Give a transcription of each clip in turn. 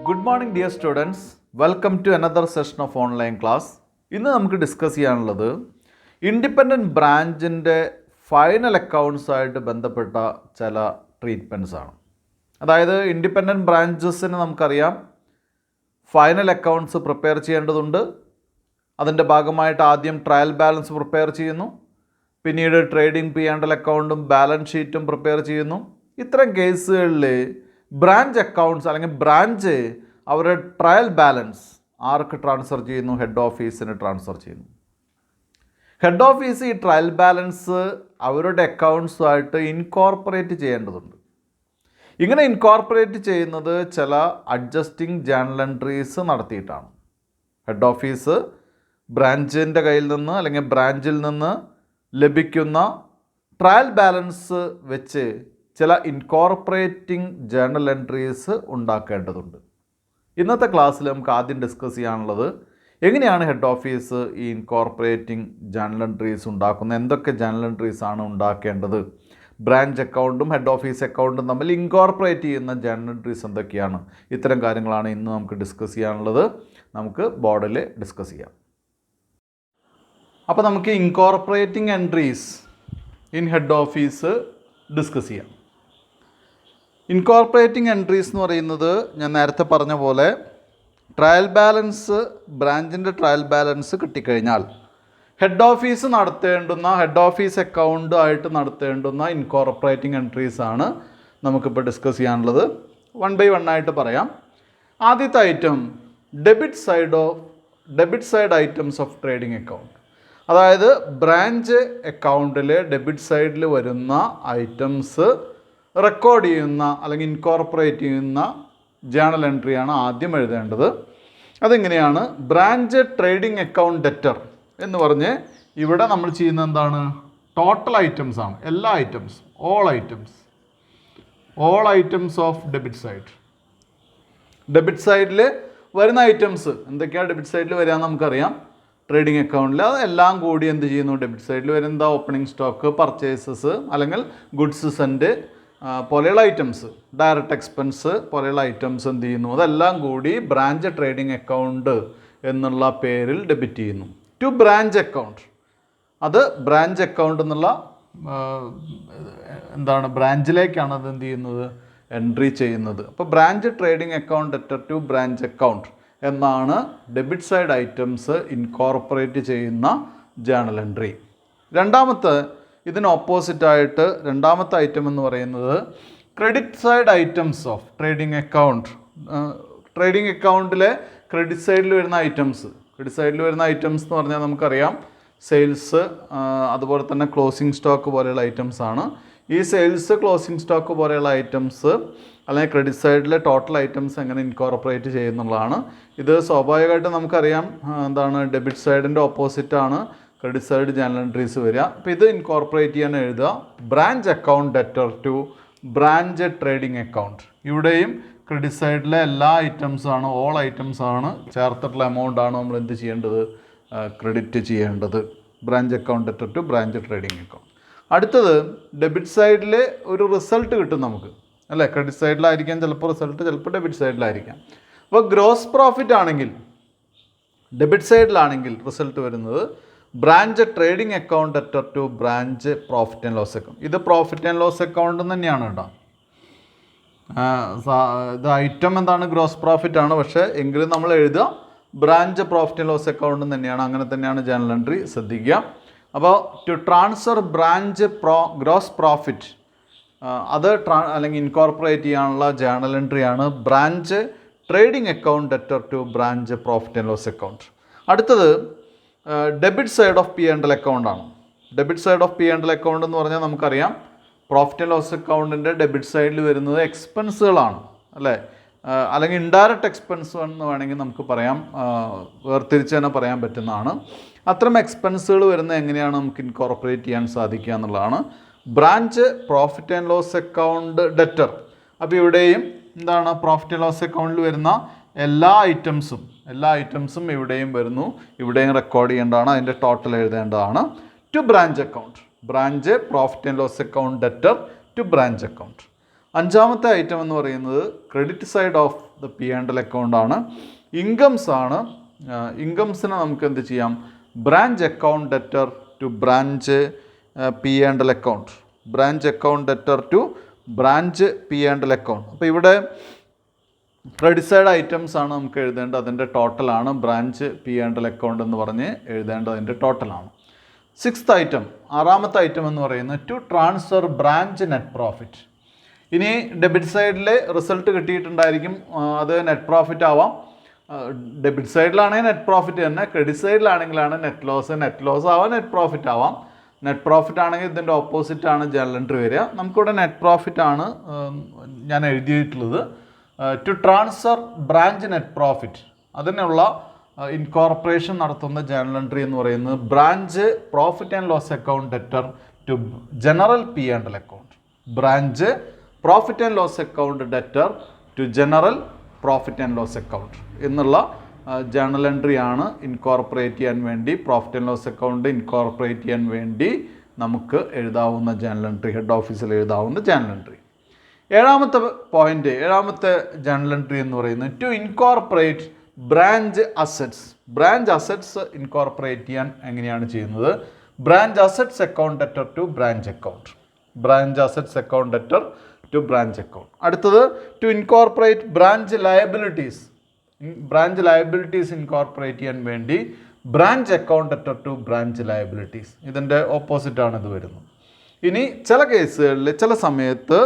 Good morning dear students. Welcome to another session of online class. ഇന്ന് നമുക്ക് discuss ചെയ്യാനുള്ളത് independent ബ്രാഞ്ചിൻ്റെ final accounts ആയിട്ട് ബന്ധപ്പെട്ട ചില ട്രീറ്റ്മെൻറ്റ്സ് ആണ്. അതായത് ഇൻഡിപെൻഡൻറ്റ് ബ്രാഞ്ചസിന് നമുക്കറിയാം ഫൈനൽ അക്കൗണ്ട്സ് പ്രിപ്പയർ ചെയ്യേണ്ടതുണ്ട്. അതിൻ്റെ ഭാഗമായിട്ട് ആദ്യം ട്രയൽ ബാലൻസ് പ്രിപ്പയർ ചെയ്യുന്നു, പിന്നീട് ട്രേഡിംഗ് P&L അക്കൗണ്ടും ബാലൻസ് ഷീറ്റും പ്രിപ്പയർ ചെയ്യുന്നു. ഇത്തരം കേസുകളിൽ ബ്രാഞ്ച് അക്കൗണ്ട്സ് അല്ലെങ്കിൽ ബ്രാഞ്ച് അവരുടെ ട്രയൽ ബാലൻസ് ആർക്ക് ട്രാൻസ്ഫർ ചെയ്യുന്നു? ഹെഡ് ഓഫീസിന് ട്രാൻസ്ഫർ ചെയ്യുന്നു. ഹെഡ് ഓഫീസ് ഈ ട്രയൽ ബാലൻസ് അവരുടെ അക്കൗണ്ട്സുമായിട്ട് ഇൻകോർപ്പറേറ്റ് ചെയ്യേണ്ടതുണ്ട്. ഇങ്ങനെ ഇൻകോർപ്പറേറ്റ് ചെയ്യുന്നത് ചില അഡ്ജസ്റ്റിംഗ് ജേണൽ എൻട്രീസ് നടത്തിയിട്ടാണ്. ഹെഡ് ഓഫീസ് ബ്രാഞ്ചിൻ്റെ കയ്യിൽ നിന്ന് അല്ലെങ്കിൽ ബ്രാഞ്ചിൽ നിന്ന് ലഭിക്കുന്ന ട്രയൽ ബാലൻസ് വെച്ച് ചില ഇൻകോർപ്പറേറ്റിംഗ് ജേണൽ എൻട്രീസ് ഉണ്ടാക്കേണ്ടതുണ്ട്. ഇന്നത്തെ ക്ലാസ്സിൽ നമുക്ക് ആദ്യം ഡിസ്കസ് ചെയ്യാനുള്ളത് എങ്ങനെയാണ് ഹെഡ് ഓഫീസ് ഈ ഇൻകോർപ്പറേറ്റിംഗ് ജേണൽ എൻട്രീസ് ഉണ്ടാക്കുന്നത്, എന്തൊക്കെ ജേണൽ എൻട്രീസ് ആണ് ഉണ്ടാക്കേണ്ടത്, ബ്രാഞ്ച് അക്കൗണ്ടും ഹെഡ് ഓഫീസ് അക്കൗണ്ടും തമ്മിൽ ഇൻകോർപ്പറേറ്റ് ചെയ്യുന്ന ജേണൽ എൻട്രീസ് എന്തൊക്കെയാണ്. ഇത്തരം കാര്യങ്ങളാണ് ഇന്ന് നമുക്ക് ഡിസ്കസ് ചെയ്യാനുള്ളത്. നമുക്ക് ബോർഡിൽ ഡിസ്കസ് ചെയ്യാം. അപ്പോൾ നമുക്ക് incorporating entries in head office discuss ചെയ്യാം. ഇൻകോർപ്പറേറ്റിംഗ് എൻട്രീസ് എന്ന് പറയുന്നത് ഞാൻ നേരത്തെ പറഞ്ഞ പോലെ ട്രയൽ ബാലൻസ്, ബ്രാഞ്ചിൻ്റെ ട്രയൽ ബാലൻസ് കിട്ടിക്കഴിഞ്ഞാൽ ഹെഡ് ഓഫീസ് നടത്തേണ്ടുന്ന ഹെഡ് ഓഫീസ് അക്കൗണ്ട് ആയിട്ട് നടത്തേണ്ടുന്ന ഇൻകോർപ്പറേറ്റിംഗ് എൻട്രീസ് ആണ് നമുക്കിപ്പോൾ ഡിസ്കസ് ചെയ്യാനുള്ളത്. 1 by 1 ആയിട്ട് പറയാം. ആദ്യത്തെ item debit side items of trading account. അതായത് ബ്രാഞ്ച് അക്കൗണ്ടിൽ ഡെബിറ്റ് സൈഡിൽ വരുന്ന ഐറ്റംസ് റെക്കോർഡ് ചെയ്യുന്ന അല്ലെങ്കിൽ ഇൻകോർപ്പറേറ്റ് ചെയ്യുന്ന ജേണൽ എൻട്രിയാണ് ആദ്യം എഴുതേണ്ടത്. അതെങ്ങനെയാണ്? ബ്രാഞ്ച് ട്രേഡിംഗ് അക്കൗണ്ട് ഡെറ്റർ എന്ന് പറഞ്ഞ് ഇവിടെ നമ്മൾ ചെയ്യുന്ന എന്താണ്? ടോട്ടൽ ഐറ്റംസ് ആണ്. എല്ലാ items, all items of debit side. Debit സൈഡിൽ വരുന്ന ഐറ്റംസ് എന്തൊക്കെയാണ് ഡെബിറ്റ് സൈഡിൽ വരിക നമുക്കറിയാം. ട്രേഡിംഗ് അക്കൗണ്ടിൽ അതെല്ലാം കൂടി എന്ത് ചെയ്യുന്നു? ഡെബിറ്റ് സൈഡിൽ വരുന്ന ഓപ്പണിംഗ് സ്റ്റോക്ക്, പർച്ചേസസ് അല്ലെങ്കിൽ ഗുഡ്സ് സെൻഡ് പോലെയുള്ള ഐറ്റംസ്, ഡയറക്റ്റ് എക്സ്പെൻസ് പോലെയുള്ള ഐറ്റംസ് എന്ത് ചെയ്യുന്നു? അതെല്ലാം കൂടി ബ്രാഞ്ച് ട്രേഡിംഗ് അക്കൗണ്ട് എന്നുള്ള പേരിൽ ഡെബിറ്റ് ചെയ്യുന്നു. ടു ബ്രാഞ്ച് അക്കൗണ്ട്, അത് ബ്രാഞ്ച് അക്കൗണ്ട് എന്നുള്ള ബ്രാഞ്ചിലേക്കാണ് അത് എന്ത് ചെയ്യുന്നത്? എൻട്രി ചെയ്യുന്നത്. അപ്പോൾ branch trading account debtor to branch account എന്നാണ് ഡെബിറ്റ് സൈഡ് ഐറ്റംസ് ഇൻകോർപ്പറേറ്റ് ചെയ്യുന്ന ജേണൽ എൻട്രി. ഇതിന് ഓപ്പോസിറ്റായിട്ട് രണ്ടാമത്തെ ഐറ്റം എന്ന് പറയുന്നത് credit side items of trading account. Trading അക്കൗണ്ടിലെ ക്രെഡിറ്റ് സൈഡിൽ വരുന്ന ഐറ്റംസ് എന്ന് പറഞ്ഞാൽ നമുക്കറിയാം സെയിൽസ്, അതുപോലെ തന്നെ ക്ലോസിംഗ് സ്റ്റോക്ക് പോലെയുള്ള ഐറ്റംസ് ആണ്. ഈ സെയിൽസ്, ക്ലോസിംഗ് സ്റ്റോക്ക് പോലെയുള്ള ഐറ്റംസ് അല്ലെങ്കിൽ ക്രെഡിറ്റ് സൈഡിലെ ടോട്ടൽ ഐറ്റംസ് എങ്ങനെ ഇൻകോർപ്പറേറ്റ് ചെയ്യുന്നുള്ളതാണ്. ഇത് സ്വാഭാവികമായിട്ട് നമുക്കറിയാം ഡെബിറ്റ് സൈഡിൻ്റെ ഓപ്പോസിറ്റാണ് ക്രെഡിറ്റ് സൈഡ് ജേണൽ എൻട്രീസ് വരിക. അപ്പോൾ ഇത് ഇൻകോർപ്പറേറ്റ് ചെയ്യാൻ എഴുതുക branch account debtor to branch trading account. ഇവിടെയും ക്രെഡിറ്റ് സൈഡിലെ എല്ലാ ഐറ്റംസ് ആണ്, ഓൾ ഐറ്റംസ് ആണ്, ചേർത്തിട്ടുള്ള എമൗണ്ട് ആണ് നമ്മൾ എന്ത് ചെയ്യേണ്ടത്? ക്രെഡിറ്റ് ചെയ്യേണ്ടത്. Branch account debtor to branch trading account. അടുത്തത് ഡെബിറ്റ് സൈഡിൽ ഒരു റിസൾട്ട് കിട്ടും നമുക്ക്, അല്ലേ? ക്രെഡിറ്റ് സൈഡിലായിരിക്കാം ചിലപ്പോൾ റിസൾട്ട്, ചിലപ്പോൾ ഡെബിറ്റ് സൈഡിലായിരിക്കാം. അപ്പോൾ ഗ്രോസ് പ്രോഫിറ്റ് ആണെങ്കിൽ, ഡെബിറ്റ് സൈഡിലാണെങ്കിൽ റിസൾട്ട് വരുന്നത് branch trading account debtor to branch profit and loss account. ഇത് പ്രോഫിറ്റ് ആൻഡ് ലോസ് അക്കൗണ്ട് തന്നെയാണ് കേട്ടോ. ഇത് ഐറ്റം ഗ്രോസ് പ്രോഫിറ്റ് ആണ്, പക്ഷേ എങ്കിലും നമ്മൾ എഴുതുക branch profit and loss account തന്നെയാണ്. അങ്ങനെ തന്നെയാണ് ജേണൽ എൻട്രി, ശ്രദ്ധിക്കുക. അപ്പോൾ to transfer branch gross profit, അത് അല്ലെങ്കിൽ ഇൻകോർപ്പറേറ്റ് ചെയ്യാനുള്ള ജേണൽ എൻട്രിയാണ് branch trading account debtor to branch profit and loss account. അടുത്തത് debit side of P&L account ആണ്. Debit side of P&L account എന്ന് പറഞ്ഞാൽ നമുക്കറിയാം പ്രോഫിറ്റ് ആൻഡ് ലോസ് അക്കൗണ്ടിൻ്റെ ഡെബിറ്റ് സൈഡിൽ വരുന്നത് എക്സ്പെൻസുകളാണ്, അല്ലേ? അല്ലെങ്കിൽ ഇൻഡയറക്റ്റ് എക്സ്പെൻസ് എന്ന് വേണമെങ്കിൽ നമുക്ക് പറയാം, വേർതിരിച്ച് തന്നെ പറയാൻ പറ്റുന്നതാണ്. അത്തരം എക്സ്പെൻസുകൾ വരുന്നത് എങ്ങനെയാണ് നമുക്ക് ഇൻകോർപ്പറേറ്റ് ചെയ്യാൻ സാധിക്കുക എന്നുള്ളതാണ് branch profit and loss account debtor. അപ്പോൾ ഇവിടെയും പ്രോഫിറ്റ് ആൻഡ് ലോസ് അക്കൗണ്ടിൽ വരുന്ന എല്ലാ ഐറ്റംസും ഇവിടെയും വരുന്നു, ഇവിടെയും റെക്കോർഡ് ചെയ്യേണ്ടതാണ്, അതിൻ്റെ ടോട്ടൽ എഴുതേണ്ടതാണ്. To branch account, branch profit and loss account debtor to branch account. അഞ്ചാമത്തെ ഐറ്റം എന്ന് പറയുന്നത് credit side of the P and L account ആണ്. ഇൻകംസ് ആണ്. ഇൻകംസിനെ നമുക്ക് എന്ത് ചെയ്യാം? Branch account debtor to branch P and L account. Branch account debtor to branch P and L account. അപ്പോൾ ഇവിടെ ക്രെഡിറ്റ് സൈഡ് ഐറ്റംസ് ആണ് നമുക്ക് എഴുതേണ്ടത്. അതിൻ്റെ ടോട്ടലാണ് branch P and L account എന്ന് പറഞ്ഞ് എഴുതേണ്ടത്. അതിൻ്റെ ടോട്ടലാണ്. സിക്സ്ത് ഐറ്റം, ആറാമത്തെ ഐറ്റം എന്ന് പറയുന്നത് to transfer branch net profit. ഇനി ഡെബിറ്റ് സൈഡിൽ റിസൾട്ട് കിട്ടിയിട്ടുണ്ടായിരിക്കും, അത് നെറ്റ് പ്രോഫിറ്റ് ആവാം. ഡെബിറ്റ് സൈഡിലാണെങ്കിൽ നെറ്റ് പ്രോഫിറ്റ് തന്നെ, ക്രെഡിറ്റ് സൈഡിലാണെങ്കിലാണ് നെറ്റ് ലോസ് ആവാം, നെറ്റ് പ്രോഫിറ്റ് ആവാം. നെറ്റ് പ്രോഫിറ്റ് ആണെങ്കിൽ ഇതിൻ്റെ ഓപ്പോസിറ്റ് ആണ് ജേർണൽ എൻട്രി വരിക. നമുക്കിവിടെ നെറ്റ് പ്രോഫിറ്റ് ആണ് ഞാൻ എഴുതിയിട്ടുള്ളത്. To transfer branch net profit, അതിനുള്ള ഇൻകോർപ്പറേഷൻ നടത്തുന്ന ജേർണൽ എൻട്രി എന്ന് പറയുന്നത് branch profit and loss account debtor to general P and L account. Branch profit and loss account debtor to general profit and loss account എന്നുള്ള journal entry ആണ് incorporate ചെയ്യാൻ വേണ്ടി, profit and loss account incorporate ചെയ്യാൻ വേണ്ടി നമുക്ക് എഴുതാവുന്ന journal entry, head ഓഫീസിൽ എഴുതാവുന്ന ജേർണൽ എൻട്രി. ഏഴാമത്തെ പോയിന്റ്, ഏഴാമത്തെ ജേർണൽ എൻട്രി എന്ന് പറയുന്നത് to incorporate branch assets. Branch assets incorporate ചെയ്യാൻ എങ്ങനെയാണ് ചെയ്യുന്നത്? Branch assets account debtor to branch account. Branch assets account debtor to branch account. അടുത്തത് to incorporate branch liabilities. Branch liabilities incorporate ചെയ്യാൻ വേണ്ടി branch account debtor to branch liabilities. ഇതിൻ്റെ ഓപ്പോസിറ്റാണ് ഇത് വരുന്നത്. ഇനി ചില കേസുകളിൽ, ചില സമയത്ത്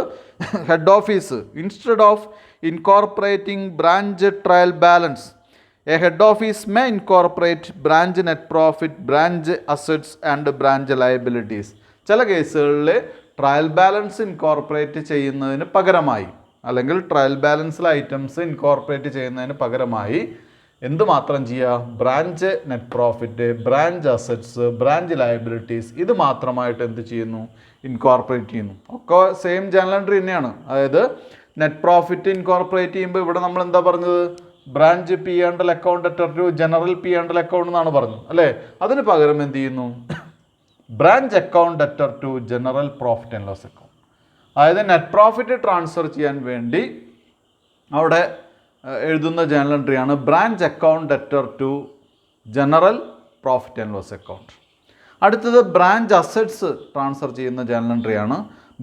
head office instead of incorporating branch trial balance, a head office may incorporate branch net profit, branch assets and branch liabilities. ചില കേസുകളിൽ ട്രയൽ ബാലൻസ് ഇൻകോർപ്പറേറ്റ് ചെയ്യുന്നതിന് പകരമായി, അല്ലെങ്കിൽ ട്രയൽ ബാലൻസിലെ ഐറ്റംസ് ഇൻകോർപ്പറേറ്റ് ചെയ്യുന്നതിന് പകരമായി എന്തുമാത്രം ചെയ്യുക? Branch net profit, branch assets, branch liabilities ഇത് മാത്രമായിട്ട് എന്ത് ചെയ്യുന്നു? ഇൻകോർപ്പറേറ്റ് ചെയ്യുന്നു. ഒക്കെ സെയിം ജേർണൽ എൻട്രി തന്നെയാണ്. അതായത് നെറ്റ് പ്രോഫിറ്റ് ഇൻകോർപ്പറേറ്റ് ചെയ്യുമ്പോൾ ഇവിടെ നമ്മൾ എന്താ പറഞ്ഞത്? Branch P and L account debtor to general P and L account എന്നാണ് പറഞ്ഞത് അല്ലേ? അതിന് പകരം എന്ത് ചെയ്യുന്നു? Branch account debtor to general profit and loss account. അതായത് നെറ്റ് പ്രോഫിറ്റ് ട്രാൻസ്ഫർ ചെയ്യാൻ വേണ്ടി അവിടെ എഴുതുന്ന ജേർണൽ എൻട്രിയാണ് branch account debtor to general profit and loss account. അടുത്തത് ബ്രാഞ്ച് അസറ്റ്സ് ട്രാൻസ്ഫർ ചെയ്യുന്ന ജേർണൽ എൻട്രിയാണ്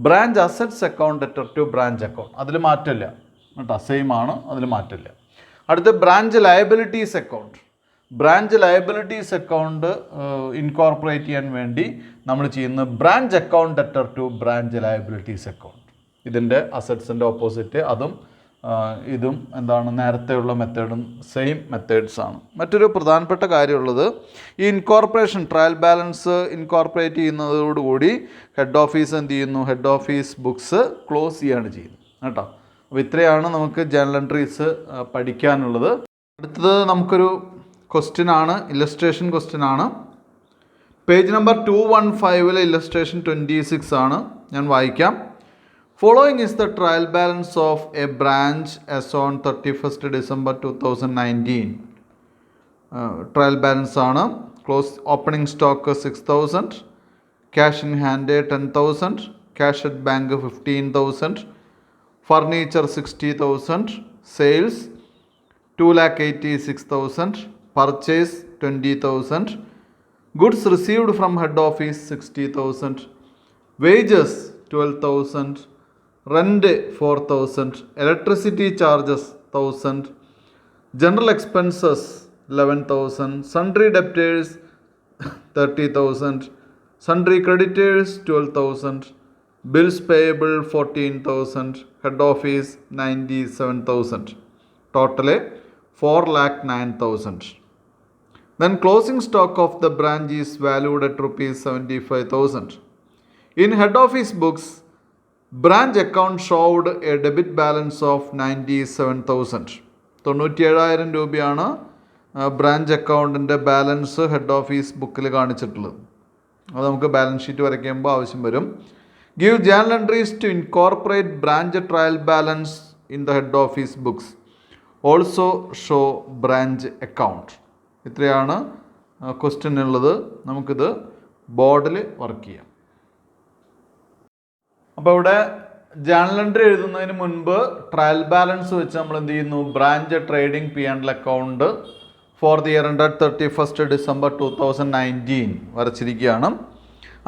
branch assets account debtor to branch account. അതിൽ മാറ്റമില്ല കേട്ടോ, സെയിം ആണ്, അതിൽ മാറ്റമില്ല. അടുത്ത branch liabilities account. Branch liabilities account incorporate ചെയ്യാൻ വേണ്ടി നമ്മൾ ചെയ്യുന്ന branch account debtor to branch liabilities account. ഇതിൻ്റെ അസറ്റ്സിൻ്റെ ഓപ്പോസിറ്റ്, അതും ഇതും എന്താണ്? നേരത്തെയുള്ള മെത്തേഡും സെയിം മെത്തേഡ്സ് ആണ്. മറ്റൊരു പ്രധാനപ്പെട്ട കാര്യമുള്ളത്, ഈ ഇൻകോർപ്പറേഷൻ ട്രയൽ ബാലൻസ് ഇൻകോർപ്പറേറ്റ് ചെയ്യുന്നതോടുകൂടി ഹെഡ് ഓഫീസ് എന്ത് ചെയ്യുന്നു? ഹെഡ് ഓഫീസ് ബുക്സ് ക്ലോസ് ചെയ്യാണ് ചെയ്യുന്നത് കേട്ടോ. അപ്പോൾ ഇത്രയാണ് നമുക്ക് ജേർണൽ എൻട്രീസ് പഠിക്കാനുള്ളത്. അടുത്തത് നമുക്കൊരു ക്വസ്റ്റ്യൻ ആണ്, ഇല്ലസ്ട്രേഷൻ ക്വസ്റ്റ്യൻ ആണ്. പേജ് നമ്പർ 215 ഇല്ലസ്ട്രേഷൻ 26 ആണ്. ഞാൻ വായിക്കാം. Following is the trial balance of a branch as on 31st December 2019. Trial balance ആണ്. Close opening stock 6,000, cash in hand 10,000, cash at bank 15,000, furniture 60,000, sales 2,86,000, purchase 20,000, goods received from head office 60,000, wages 12,000, rent 4,000, electricity charges 1,000, general expenses 11,000, sundry debtors 30,000, sundry creditors 12,000, bills payable 14,000, head office 97,000, total 4,09,000. Then closing stock of the branch is valued at rupees 75,000. In head office books, branch account showed a debit balance of 97,000. 97,000 രൂപയാണ് branch അക്കൗണ്ടിൻ്റെ balance head office ബുക്കിൽ കാണിച്ചിട്ടുള്ളത്. അത് നമുക്ക് balance sheet വരയ്ക്കുമ്പോൾ ആവശ്യം വരും. Give journal entries to incorporate branch trial balance in the head office books. Also show branch account. ഇത്രയാണ് ക്വസ്റ്റ്യൻ ഉള്ളത്. നമുക്കിത് ബോർഡിൽ വർക്ക് ചെയ്യാം. അപ്പോൾ ഇവിടെ ജേണൽ എൻട്രി എഴുതുന്നതിന് മുൻപ് ട്രയൽ ബാലൻസ് വെച്ച് നമ്മൾ എന്ത് ചെയ്യുന്നു? Branch trading P&L account for the year ended 31st December 2019 വരച്ചിരിക്കുകയാണ്.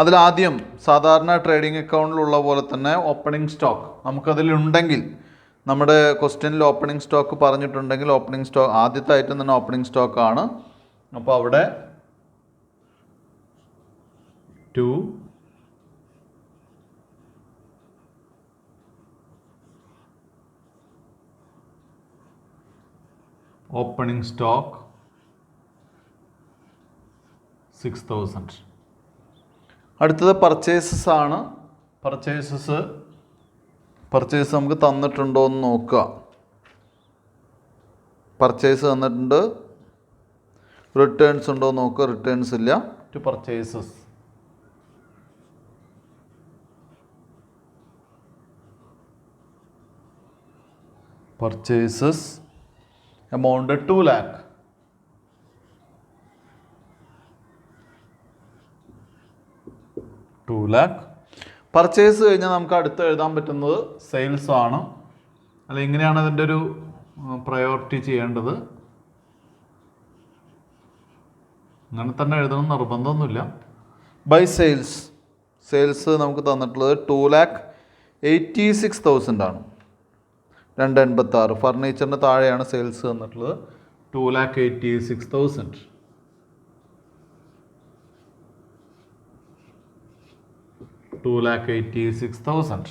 അതിലാദ്യം സാധാരണ ട്രേഡിംഗ് അക്കൗണ്ടിലുള്ള പോലെ തന്നെ ഓപ്പണിംഗ് സ്റ്റോക്ക് നമുക്കതിലുണ്ടെങ്കിൽ, നമ്മുടെ ക്വസ്റ്റ്യനിൽ ഓപ്പണിംഗ് സ്റ്റോക്ക് പറഞ്ഞിട്ടുണ്ടെങ്കിൽ ഓപ്പണിംഗ് സ്റ്റോക്ക് ആദ്യത്തെ ഐറ്റം തന്നെ ഓപ്പണിംഗ് സ്റ്റോക്കാണ്. അപ്പോൾ അവിടെ 2 ഓപ്പണിംഗ് സ്റ്റോക്ക് 6000. അടുത്തത് പർച്ചേസസ് ആണ്. പർച്ചേസ് നമുക്ക് തന്നിട്ടുണ്ടോ എന്ന് നോക്കുക. പർച്ചേസ് തന്നിട്ടുണ്ട്. റിട്ടേൺസ് ഉണ്ടോ എന്ന് നോക്കുക. റിട്ടേൺസ് ഇല്ല. To purchases amount 2 lakh. Purchase കഴിഞ്ഞാൽ നമുക്ക് അടുത്ത് എഴുതാൻ പറ്റുന്നത് സെയിൽസ് ആണ്. അല്ല, ഇങ്ങനെയാണ് അതിൻ്റെ ഒരു പ്രയോറിറ്റി ചെയ്യേണ്ടത്. അങ്ങനെ തന്നെ എഴുതണം നിർബന്ധമൊന്നുമില്ല. ബൈ സെയിൽസ് നമുക്ക് തന്നിട്ടുള്ളത് 2,86,000 ആണ്. 286. ഫർണിച്ചറിന് താഴെയാണ് സെയിൽസ് തന്നിട്ടുള്ളത്. 2,86,000.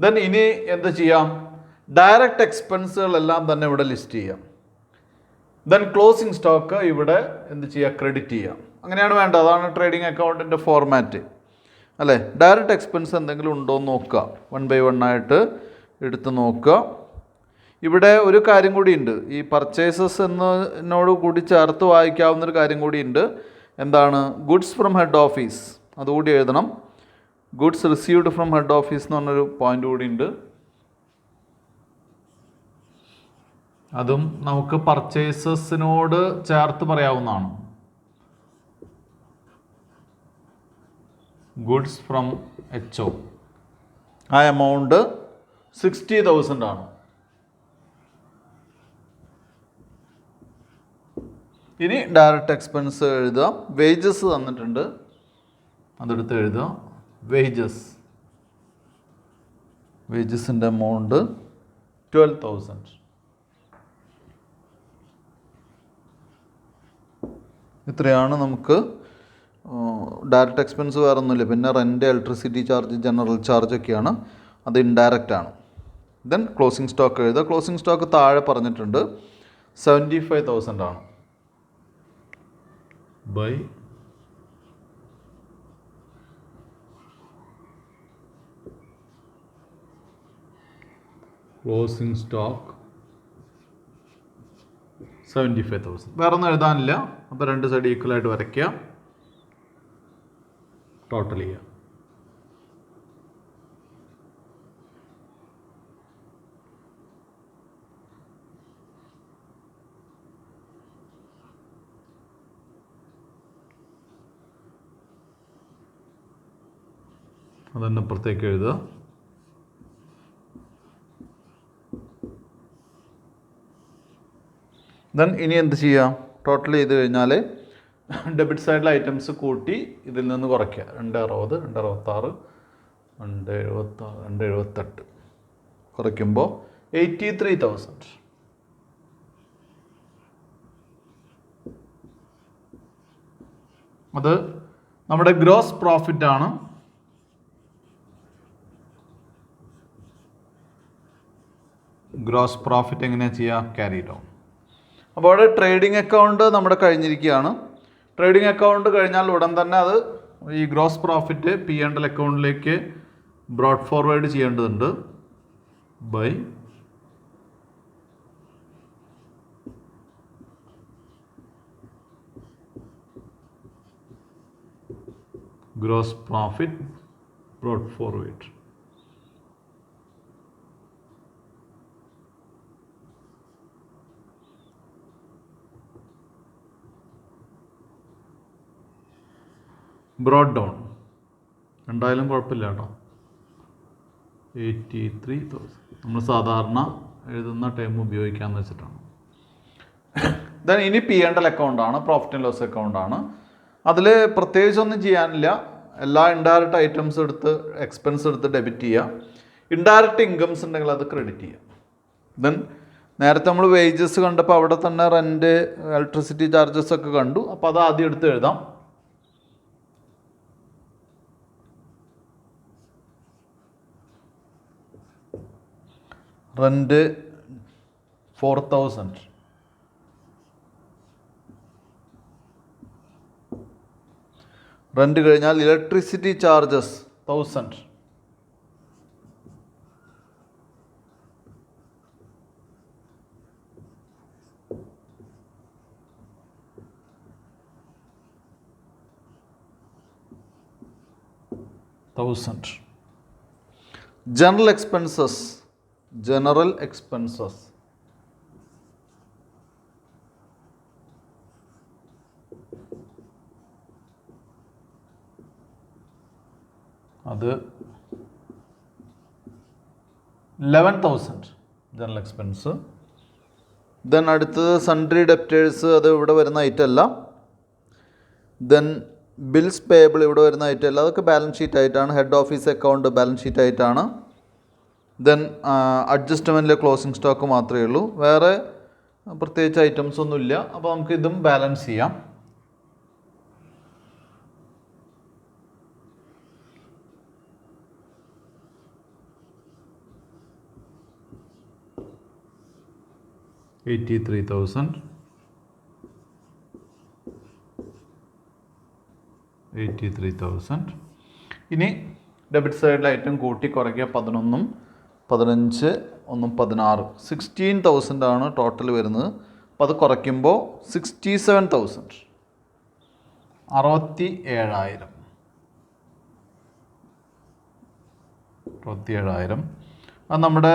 ദെൻ ഇനി എന്ത് ചെയ്യാം? ഡയറക്റ്റ് എക്സ്പെൻസുകളെല്ലാം തന്നെ ഇവിടെ ലിസ്റ്റ് ചെയ്യാം. ദെൻ ക്ലോസിംഗ് സ്റ്റോക്ക് ഇവിടെ എന്ത് ചെയ്യുക? ക്രെഡിറ്റ് ചെയ്യാം. അങ്ങനെയാണ് വേണ്ടത്. അതാണ് ട്രേഡിംഗ് അക്കൗണ്ടിൻ്റെ ഫോർമാറ്റ് അല്ലേ? ഡയറക്റ്റ് എക്സ്പെൻസ് എന്തെങ്കിലും ഉണ്ടോ എന്ന് നോക്കുക. 1 by 1 ആയിട്ട് എടുത്ത് നോക്കുക. ഇവിടെ ഒരു കാര്യം കൂടിയുണ്ട്. ഈ പർച്ചേസസ് എന്നോട് കൂടി ചേർത്ത് വായിക്കാവുന്നൊരു കാര്യം കൂടിയുണ്ട്. എന്താണ്? ഗുഡ്സ് ഫ്രം ഹെഡ് ഓഫീസ്, അതുകൂടി എഴുതണം. Goods received from head office എന്ന് പറഞ്ഞൊരു പോയിന്റ് കൂടി ഉണ്ട്. അതും നമുക്ക് പർച്ചേസസിനോട് ചേർത്ത് പറയാവുന്നതാണ്. ഗുഡ്സ് ഫ്രം HO, ആ എമൗണ്ട് 60,000 ആണ്. ഇനി ഡയറക്റ്റ് എക്സ്പെൻസ് എഴുതുക. വേജസ് തന്നിട്ടുണ്ട്, അതെടുത്ത് എഴുതുക. വേജസിൻ്റെ എമൗണ്ട് 12,000. ഇത്രയാണ് നമുക്ക് ഡയറക്റ്റ് എക്സ്പെൻസ്. വേറെ ഒന്നുമില്ല. പിന്നെ rent, electricity charge, general charge ഒക്കെയാണ്. അത് ഇൻഡയറക്റ്റ് ആണ്. ദെൻ ക്ലോസിംഗ് സ്റ്റോക്ക് എഴുതുക. ക്ലോസിംഗ് സ്റ്റോക്ക് താഴെ പറഞ്ഞിട്ടുണ്ട് 75,000 ആണ്. By closing stock 75,000. വേറെ ഒന്നും എഴുതാനില്ല. അപ്പോൾ 2 സൈഡ് ഈക്വലായിട്ട് വരയ്ക്കുക. ടോട്ടൽ ചെയ്യുക. അതന്നെ അപ്പുറത്തേക്ക് എഴുതുക. ദെൻ ഇനി എന്ത് ചെയ്യാം? ടോട്ടൽ ചെയ്ത് കഴിഞ്ഞാൽ ഡെബിറ്റ് സൈഡിലെ ഐറ്റംസ് കൂട്ടി ഇതിൽ നിന്ന് കുറയ്ക്കുക. 260, 266, 278 കുറയ്ക്കുമ്പോൾ 83,000. അത് നമ്മുടെ ഗ്രോസ് പ്രോഫിറ്റ് ആണ്. ഗ്രോസ് പ്രോഫിറ്റ് എങ്ങനെയാണ് ചെയ്യുക? Carry down. അപ്പോൾ അവിടെ ട്രേഡിംഗ് അക്കൗണ്ട് നമ്മുടെ കഴിഞ്ഞിരിക്കുകയാണ്. ട്രേഡിംഗ് അക്കൗണ്ട് കഴിഞ്ഞാൽ ഉടൻ തന്നെ അത് ഈ ഗ്രോസ് പ്രോഫിറ്റ് P&L അക്കൗണ്ടിലേക്ക് ബ്രോഡ് ഫോർവേഡ് ചെയ്യേണ്ടതുണ്ട്. By gross profit brought forward. Brought down എന്തായാലും കുഴപ്പമില്ല കേട്ടോ. 83,000 നമ്മൾ സാധാരണ എഴുതുന്ന ടൈം ഉപയോഗിക്കാമെന്ന് വെച്ചിട്ടാണ്. ദെൻ ഇനി P&L അക്കൗണ്ടാണ്, പ്രോഫിറ്റ് ആൻഡ് ലോസ് അക്കൗണ്ടാണ്. അതിൽ പ്രത്യേകിച്ചൊന്നും ചെയ്യാനില്ല. എല്ലാ ഇൻഡയറക്റ്റ് ഐറ്റംസ് എടുത്ത് എക്സ്പെൻസ് എടുത്ത് ഡെബിറ്റ് ചെയ്യുക. ഇൻഡയറക്റ്റ് ഇൻകംസ് ഉണ്ടെങ്കിൽ അത് ക്രെഡിറ്റ് ചെയ്യുക. ദെൻ നേരത്തെ നമ്മൾ വേജസ് കണ്ടപ്പോൾ അവിടെ തന്നെ റെൻറ്റ്, ഇലക്ട്രിസിറ്റി ചാർജസ് ഒക്കെ കണ്ടു. അപ്പോൾ അത് ആദ്യം എടുത്ത് എഴുതാം. റെൻറ്റ് 4,000. റെൻറ്റ് കഴിഞ്ഞാൽ ഇലക്ട്രിസിറ്റി ചാർജസ് 1,000. General expenses. അത് 11,000 ജനറൽ എക്സ്പെൻസ്. ദെൻ അടുത്തത് സൺട്രി ഡെപ്റ്റേഴ്സ്, അത് ഇവിടെ വരുന്ന ഐറ്റം അല്ല. ദെൻ ബിൽസ് പേയബിൾ ഇവിടെ വരുന്ന ഐറ്റം അല്ല, അതൊക്കെ ബാലൻസ് ഷീറ്റ് ആയിട്ടാണ്. Head office account balance sheet ആയിട്ടാണ്. ദെൻ അഡ്ജസ്റ്റ്മെൻറ്റിലെ ക്ലോസിംഗ് സ്റ്റോക്ക് മാത്രമേ ഉള്ളൂ, വേറെ പ്രത്യേകിച്ച് ഐറ്റംസ് ഒന്നുമില്ല. അപ്പോൾ നമുക്ക് ഇതും ബാലൻസ് ചെയ്യാം. $83,000. ഇനി ഡെബിറ്റ് സൈഡിൽ ഐറ്റം കൂട്ടി കുറയ്ക്കുക. 11, 15, 16, 16,000 ആണ് ടോട്ടൽ വരുന്നത്. അപ്പോൾ അത് കുറയ്ക്കുമ്പോൾ 67,000, 67,000. 67,000 അത് നമ്മുടെ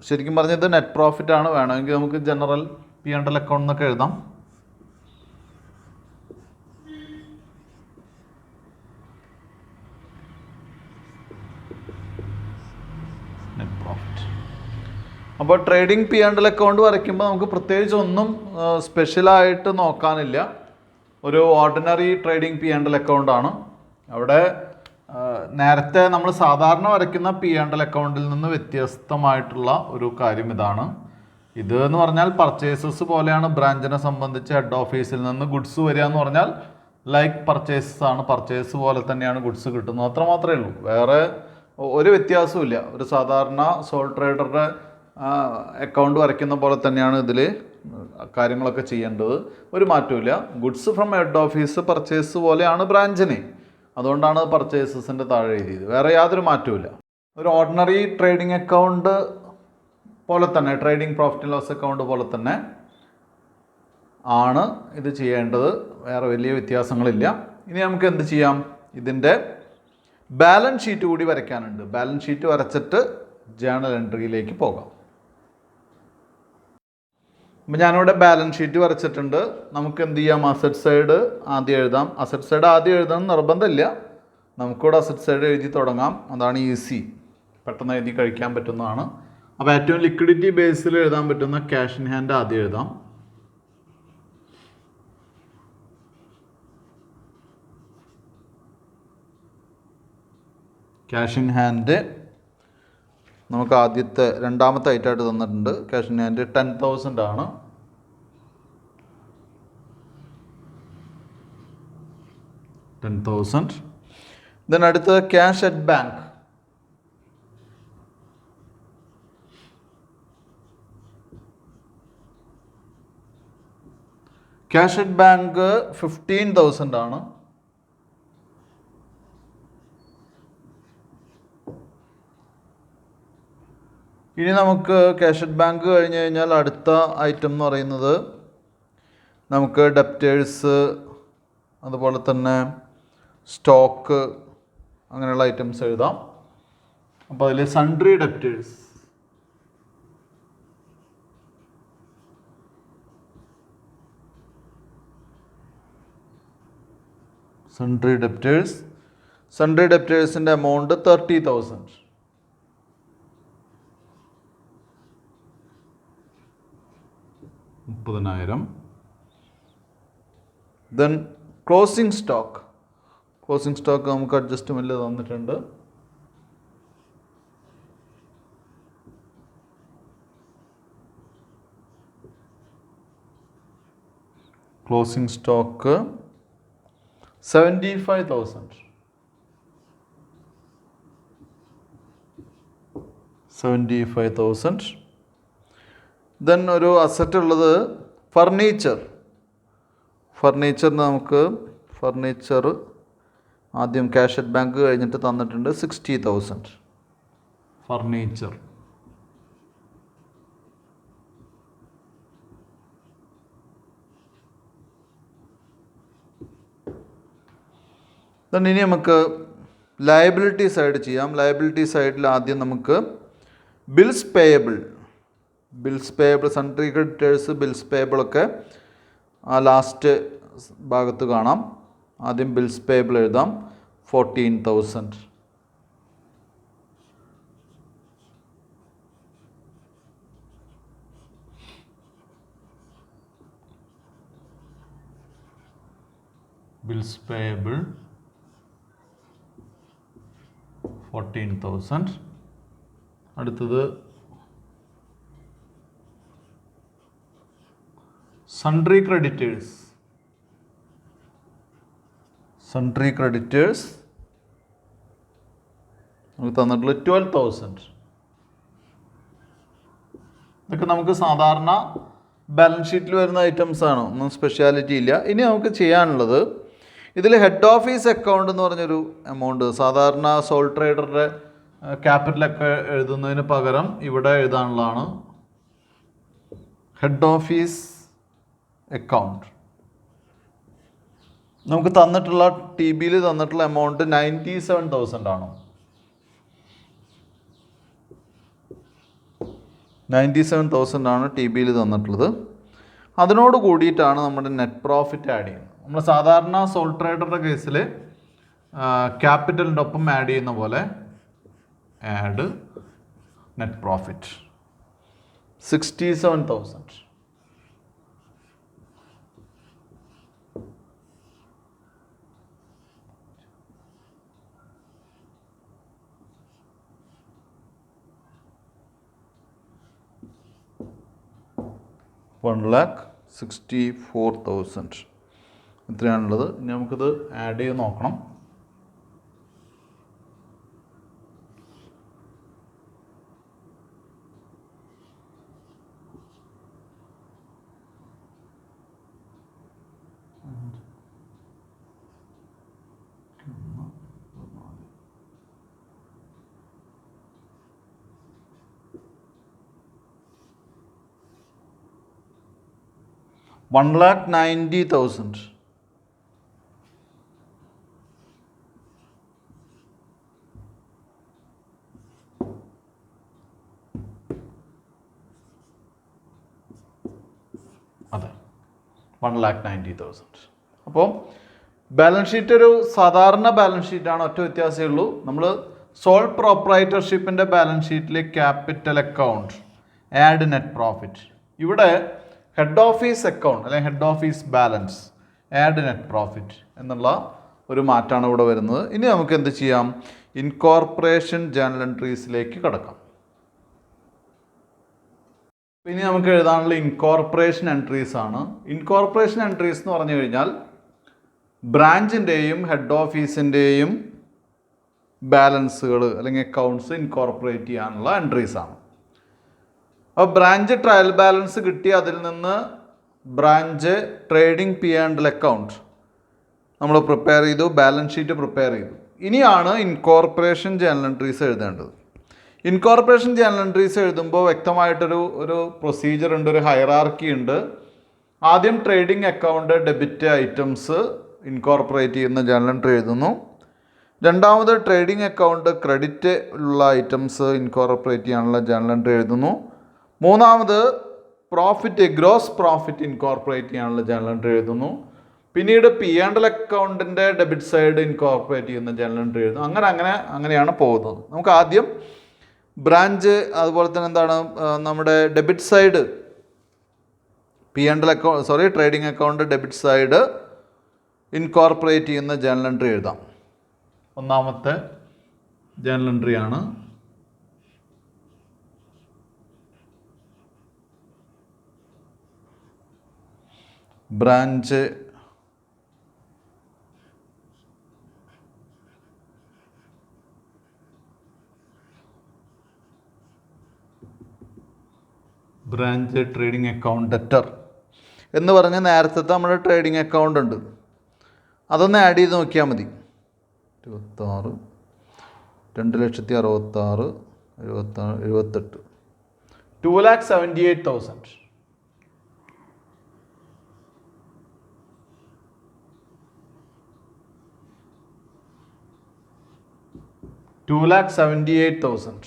ശരിക്കും പറഞ്ഞത് നെറ്റ് പ്രോഫിറ്റ് ആണ്. വേണമെങ്കിൽ നമുക്ക് ജനറൽ P&L അക്കൗണ്ട് എന്നൊക്കെ എഴുതാം. Net profit. അപ്പോൾ ട്രേഡിംഗ് P&L അക്കൗണ്ട് വരയ്ക്കുമ്പോൾ നമുക്ക് പ്രത്യേകിച്ച് ഒന്നും സ്പെഷ്യലായിട്ട് നോക്കാനില്ല. ഒരു ഓർഡിനറി ട്രേഡിംഗ് P&L അക്കൗണ്ടാണ്. അവിടെ നേരത്തെ നമ്മൾ സാധാരണ വരയ്ക്കുന്ന P&L അക്കൗണ്ടിൽ നിന്ന് വ്യത്യസ്തമായിട്ടുള്ള ഒരു കാര്യം ഇതാണ്. ഇത് എന്ന് പറഞ്ഞാൽ പർച്ചേസസ് പോലെയാണ്. ബ്രാഞ്ചിനെ സംബന്ധിച്ച് ഹെഡ് ഓഫീസിൽ നിന്ന് ഗുഡ്സ് വരിക എന്ന് പറഞ്ഞാൽ ലൈക്ക് പർച്ചേസസ് ആണ്. പർച്ചേസ് പോലെ തന്നെയാണ് ഗുഡ്സ് കിട്ടുന്നത്, അത്ര മാത്രമേ ഉള്ളൂ. വേറെ ഒരു വ്യത്യാസവും ഇല്ല. ഒരു സാധാരണ സോൾ ട്രേഡറുടെ അക്കൗണ്ട് വരയ്ക്കുന്ന പോലെ തന്നെയാണ് ഇതിൽ കാര്യങ്ങളൊക്കെ ചെയ്യേണ്ടത്. ഒരു മാറ്റമില്ല. Goods from head office purchase പോലെയാണ് ബ്രാഞ്ചിന്, അതുകൊണ്ടാണ് പർച്ചേസസിൻ്റെ താഴെ എഴുതിയത്. വേറെ യാതൊരു മാറ്റവുമില്ല. ഒരു ഓർഡിനറി ട്രേഡിംഗ് അക്കൗണ്ട് പോലെ തന്നെ, trading profit and loss account പോലെ തന്നെ ആണ് ഇത് ചെയ്യേണ്ടത്. വേറെ വലിയ വ്യത്യാസങ്ങളില്ല. ഇനി നമുക്ക് എന്ത് ചെയ്യാം, ഇതിൻ്റെ ബാലൻസ് ഷീറ്റ് കൂടി വരയ്ക്കാനുണ്ട്. ബാലൻസ് ഷീറ്റ് വരച്ചിട്ട് ജേണൽ എൻട്രിയിലേക്ക് പോകാം. അപ്പം ഞാനിവിടെ ബാലൻസ് ഷീറ്റ് വരച്ചിട്ടുണ്ട്. നമുക്ക് എന്ത് ചെയ്യാം, അസറ്റ് സൈഡ് ആദ്യം എഴുതാം. അസറ്റ് സൈഡ് ആദ്യം എഴുതണം നിർബന്ധമില്ല. നമുക്കിവിടെ അസറ്റ് സൈഡ് എഴുതി തുടങ്ങാം. അതാണ് ഈസി, പെട്ടെന്ന് എഴുതി കഴിക്കാൻ പറ്റുന്നതാണ്. അപ്പോൾ ഏറ്റവും ലിക്വിഡിറ്റി ബേസിൽ എഴുതാൻ പറ്റുന്ന ക്യാഷ് ഇൻ ഹാൻഡ് ആദ്യം എഴുതാം. ക്യാഷ് ഇൻ ഹാൻഡ് നമുക്ക് ആദ്യത്തെ രണ്ടാമത്തെ ഐറ്റമായിട്ട് തന്നിട്ടുണ്ട്. ക്യാഷ് ഇൻ ഹാൻഡ് 10,000 ആണ്. ദെൻ അടുത്തത് cash at bank. Cash at bank 15,000 ആണ്. ഇനി നമുക്ക് ക്യാഷ് അറ്റ് ബാങ്ക് കഴിഞ്ഞ് കഴിഞ്ഞാൽ അടുത്ത ഐറ്റം എന്ന് പറയുന്നത് നമുക്ക് ഡെപ്റ്റേഴ്സ്, അതുപോലെ തന്നെ സ്റ്റോക്ക്, അങ്ങനെയുള്ള ഐറ്റംസ് എഴുതാം. അപ്പോൾ അതിൽ സൺട്രി ഡെപ്റ്റേഴ്സ്, സൺട്രി ഡെപ്റ്റേഴ്സിൻ്റെ എമൗണ്ട് 30,000. 30,000. ദെൻ ക്ലോസിംഗ് സ്റ്റോക്ക് നമുക്ക് അഡ്ജസ്റ്റ്മെൻറ്റ് തന്നിട്ടുണ്ട്. Closing stock 75,000. 75,000. ദെൻ ഒരു അസറ്റ് ഉള്ളത് ഫർണിച്ചറിന് നമുക്ക് ആദ്യം ക്യാഷ് അറ്റ് ബാങ്ക് കഴിഞ്ഞിട്ട് തന്നിട്ടുണ്ട് 60,000 ഫർണിച്ചർ. ദെൻ ഇനി നമുക്ക് ലയബിലിറ്റി സൈഡ് ചെയ്യാം. ലയബിലിറ്റി സൈഡിൽ ആദ്യം നമുക്ക് bills payable, sundry creditors, bills പേയബിളൊക്കെ ആ ലാസ്റ്റ് ഭാഗത്ത് കാണാം. ആദ്യം ബിൽസ് പേയബിൾ എഴുതാം. 14,000. Bills payable 14,000. അടുത്തത് സൺട്രി ക്രെഡിറ്റേഴ്സ് നമുക്ക് തന്നിട്ടുള്ള 12,000. ഇതൊക്കെ നമുക്ക് സാധാരണ ബാലൻസ് ഷീറ്റിൽ വരുന്ന ഐറ്റംസ് ആണ്, ഒന്നും സ്പെഷ്യാലിറ്റി ഇല്ല. ഇനി നമുക്ക് ചെയ്യാനുള്ളത് ഇതിൽ ഹെഡ് ഓഫീസ് അക്കൗണ്ട് എന്ന് പറഞ്ഞൊരു എമൗണ്ട്, സാധാരണ സോൾ ട്രേഡറുടെ ക്യാപിറ്റലൊക്കെ എഴുതുന്നതിന് പകരം ഇവിടെ എഴുതാനുള്ളതാണ്. ഹെഡ് ഓഫീസ് അക്കൗണ്ട് നമുക്ക് തന്നിട്ടുള്ള ടി ബിയിൽ തന്നിട്ടുള്ള എമൗണ്ട് 97,000 ആണ്. 97,000 ആണ് ടി ബിയിൽ തന്നിട്ടുള്ളത്. അതിനോട് കൂടിയിട്ടാണ് നമ്മുടെ നെറ്റ് പ്രോഫിറ്റ് ആഡ് ചെയ്യുന്നത്. നമ്മൾ സാധാരണ സോൾ ട്രേഡറുടെ കേസിൽ ക്യാപിറ്റലിൻ്റെ ഒപ്പം ആഡ് ചെയ്യുന്ന പോലെ ആഡ് നെറ്റ് പ്രോഫിറ്റ് 67,000. $1,64,000 ഇത്രയാണുള്ളത്. ഇനി നമുക്കിത് ആഡ് ചെയ്ത് നോക്കണം. $1,90,000. അതെ, 1,90,000. അപ്പോൾ ബാലൻസ് ഷീറ്റ് ഒരു സാധാരണ ബാലൻസ് ഷീറ്റാണ്. ഒറ്റ വ്യത്യാസമേ ഉള്ളൂ. നമ്മൾ സോൾ പ്രൊപ്രൈറ്റർഷിപ്പിൻ്റെ ബാലൻസ് ഷീറ്റിൽ capital account add net profit, ഇവിടെ ഹെഡ് ഓഫീസ് അക്കൗണ്ട് അല്ലെങ്കിൽ head office balance add net profit എന്നുള്ള ഒരു മാറ്റമാണ് ഇവിടെ വരുന്നത്. ഇനി നമുക്ക് എന്ത് ചെയ്യാം? ഇൻകോർപ്പറേഷൻ ജേണൽ എൻട്രീസിലേക്ക് കടക്കാം. ഇനി നമുക്ക് എഴുതാനുള്ള ഇൻകോർപ്പറേഷൻ എൻട്രീസ് ആണ്. ഇൻകോർപ്പറേഷൻ എൻട്രീസ് എന്ന് പറഞ്ഞു കഴിഞ്ഞാൽ ബ്രാഞ്ചിൻ്റെയും ഹെഡ് ഓഫീസിൻ്റെയും ബാലൻസുകൾ അല്ലെങ്കിൽ അക്കൗണ്ട്സ് ഇൻകോർപ്പറേറ്റ് ചെയ്യാനുള്ള എൻട്രീസ് ആണ്. അപ്പോൾ ബ്രാഞ്ച് ട്രയൽ ബാലൻസ് കിട്ടി, അതിൽ നിന്ന് branch trading P and L account നമ്മൾ പ്രിപ്പയർ ചെയ്തു, ബാലൻസ് ഷീറ്റ് പ്രിപ്പയർ ചെയ്തു. ഇനിയാണ് ഇൻകോർപ്പറേഷൻ ജേണൽ എൻട്രീസ് എഴുതേണ്ടത്. ഇൻകോർപ്പറേഷൻ ജേണൽ എൻട്രീസ് എഴുതുമ്പോൾ വ്യക്തമായിട്ടൊരു പ്രൊസീജിയർ ഉണ്ട്, ഒരു ഹൈറാർക്കി ഉണ്ട്. ആദ്യം trading account debit items incorporate ചെയ്യുന്ന ജേണൽ എൻട്രി എഴുതുന്നു. രണ്ടാമത് ട്രേഡിംഗ് അക്കൗണ്ട് ക്രെഡിറ്റ് ഉള്ള ഐറ്റംസ് ഇൻകോർപ്പറേറ്റ് ചെയ്യാനുള്ള ജേണൽ എൻട്രി എഴുതുന്നു. മൂന്നാമത് പ്രോഫിറ്റ്, ഗ്രോസ് പ്രോഫിറ്റ് ഇൻകോർപ്പറേറ്റ് ചെയ്യാനുള്ള ജേണൽ എൻട്രി എഴുതുന്നു. പിന്നീട് പി ആൻഡ് എൽ അക്കൗണ്ടിൻ്റെ ഡെബിറ്റ് സൈഡ് ഇൻകോർപ്പറേറ്റ് ചെയ്യുന്ന ജേണൽ എൻട്രി എഴുതുന്നു. അങ്ങനെയാണ് പോകുന്നത്. നമുക്ക് ആദ്യം ബ്രാഞ്ച്, അതുപോലെ തന്നെ എന്താണ് നമ്മുടെ debit side P&L account, trading account debit side incorporate ചെയ്യുന്ന ജേണൽ എൻട്രി എഴുതാം. ഒന്നാമത്തെ ജേണൽ എൻട്രി ആണ് ബ്രാഞ്ച് ട്രേഡിംഗ് അക്കൗണ്ട് ഡെറ്റർ എന്ന് പറഞ്ഞ് നേരത്തെ നമ്മുടെ ട്രേഡിംഗ് അക്കൗണ്ട് ഉണ്ട്, അതൊന്ന് ആഡ് ചെയ്ത് നോക്കിയാൽ മതി. 2,66,000 78 2,78,000. $2,78,000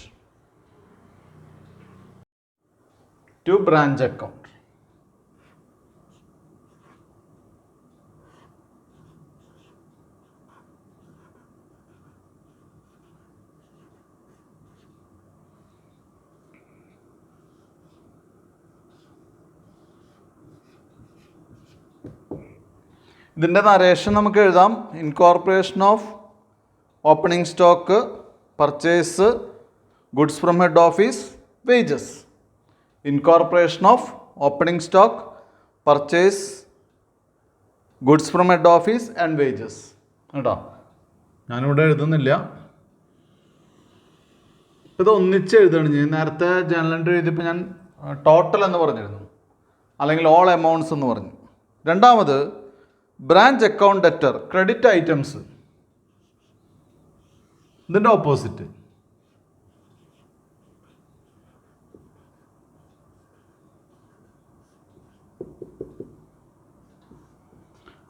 to branch account. ഇതിൻ്റെ നരേഷൻ നമുക്ക് എഴുതാം. Incorporation of opening stock, purchase, goods from head office, wages. Incorporation of opening stock, purchase, goods from head office and wages. കേട്ടോ, ഞാനിവിടെ എഴുതുന്നില്ല, ഇത് ഒന്നിച്ച് എഴുതുകയാണ് ഞാൻ. നേരത്തെ ജേണൽ എൻട്രി എഴുതിയപ്പോൾ ഞാൻ ടോട്ടൽ എന്ന് പറഞ്ഞിരുന്നു, അല്ലെങ്കിൽ ഓൾ എമൗണ്ട്സ് എന്ന് പറഞ്ഞു. രണ്ടാമത് branch account debtor, credit items, ഇതിൻ്റെ ഓപ്പോസിറ്റ്.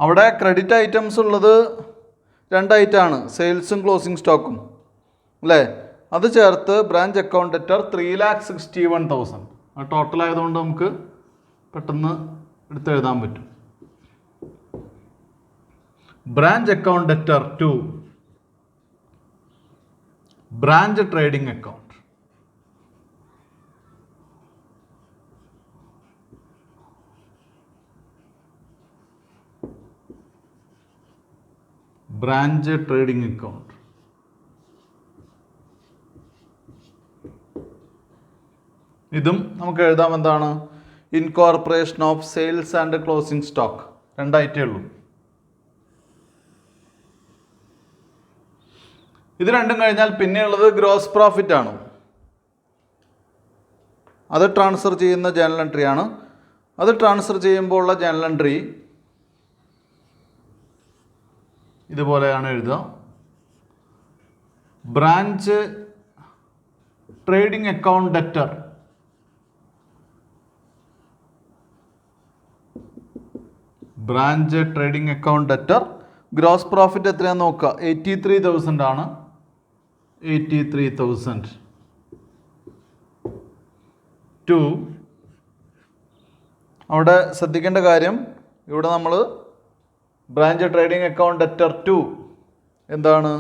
അവിടെ ക്രെഡിറ്റ് ഐറ്റംസ് ഉള്ളത് 2 ഐറ്റമാണ്, സെയിൽസും ക്ലോസിംഗ് സ്റ്റോക്കും അല്ലേ. അത് ചേർത്ത് ബ്രാഞ്ച് അക്കൗണ്ട് ഡെറ്റർ 3,61,000. അത് ടോട്ടൽ ആയതുകൊണ്ട് നമുക്ക് പെട്ടെന്ന് എടുത്തെഴുതാൻ പറ്റും. Branch account debtor to branch trading account. Branch trading account ഇതും നമുക്ക് എഴുതാം. എന്താണ്? Incorporation of sales and closing stock. 2 ഐറ്റേ ഉള്ളൂ. ഇത് രണ്ടും കഴിഞ്ഞാൽ പിന്നെയുള്ളത് ഗ്രോസ് പ്രോഫിറ്റ് ആണ്. അത് ട്രാൻസ്ഫർ ചെയ്യുന്ന ജേണൽ എൻട്രി ആണ്. അത് ട്രാൻസ്ഫർ ചെയ്യുമ്പോൾ ഉള്ള ജേണൽ എൻട്രി ഇതുപോലെയാണ് എഴുതുക. Branch trading account debtor gross profit എത്രയാണെന്ന് നോക്കുക. 83,000 ആണ്. 83,000 ടു, അവിടെ ശ്രദ്ധിക്കേണ്ട കാര്യം, ഇവിടെ നമ്മൾ branch trading account debtor to എന്താണ്?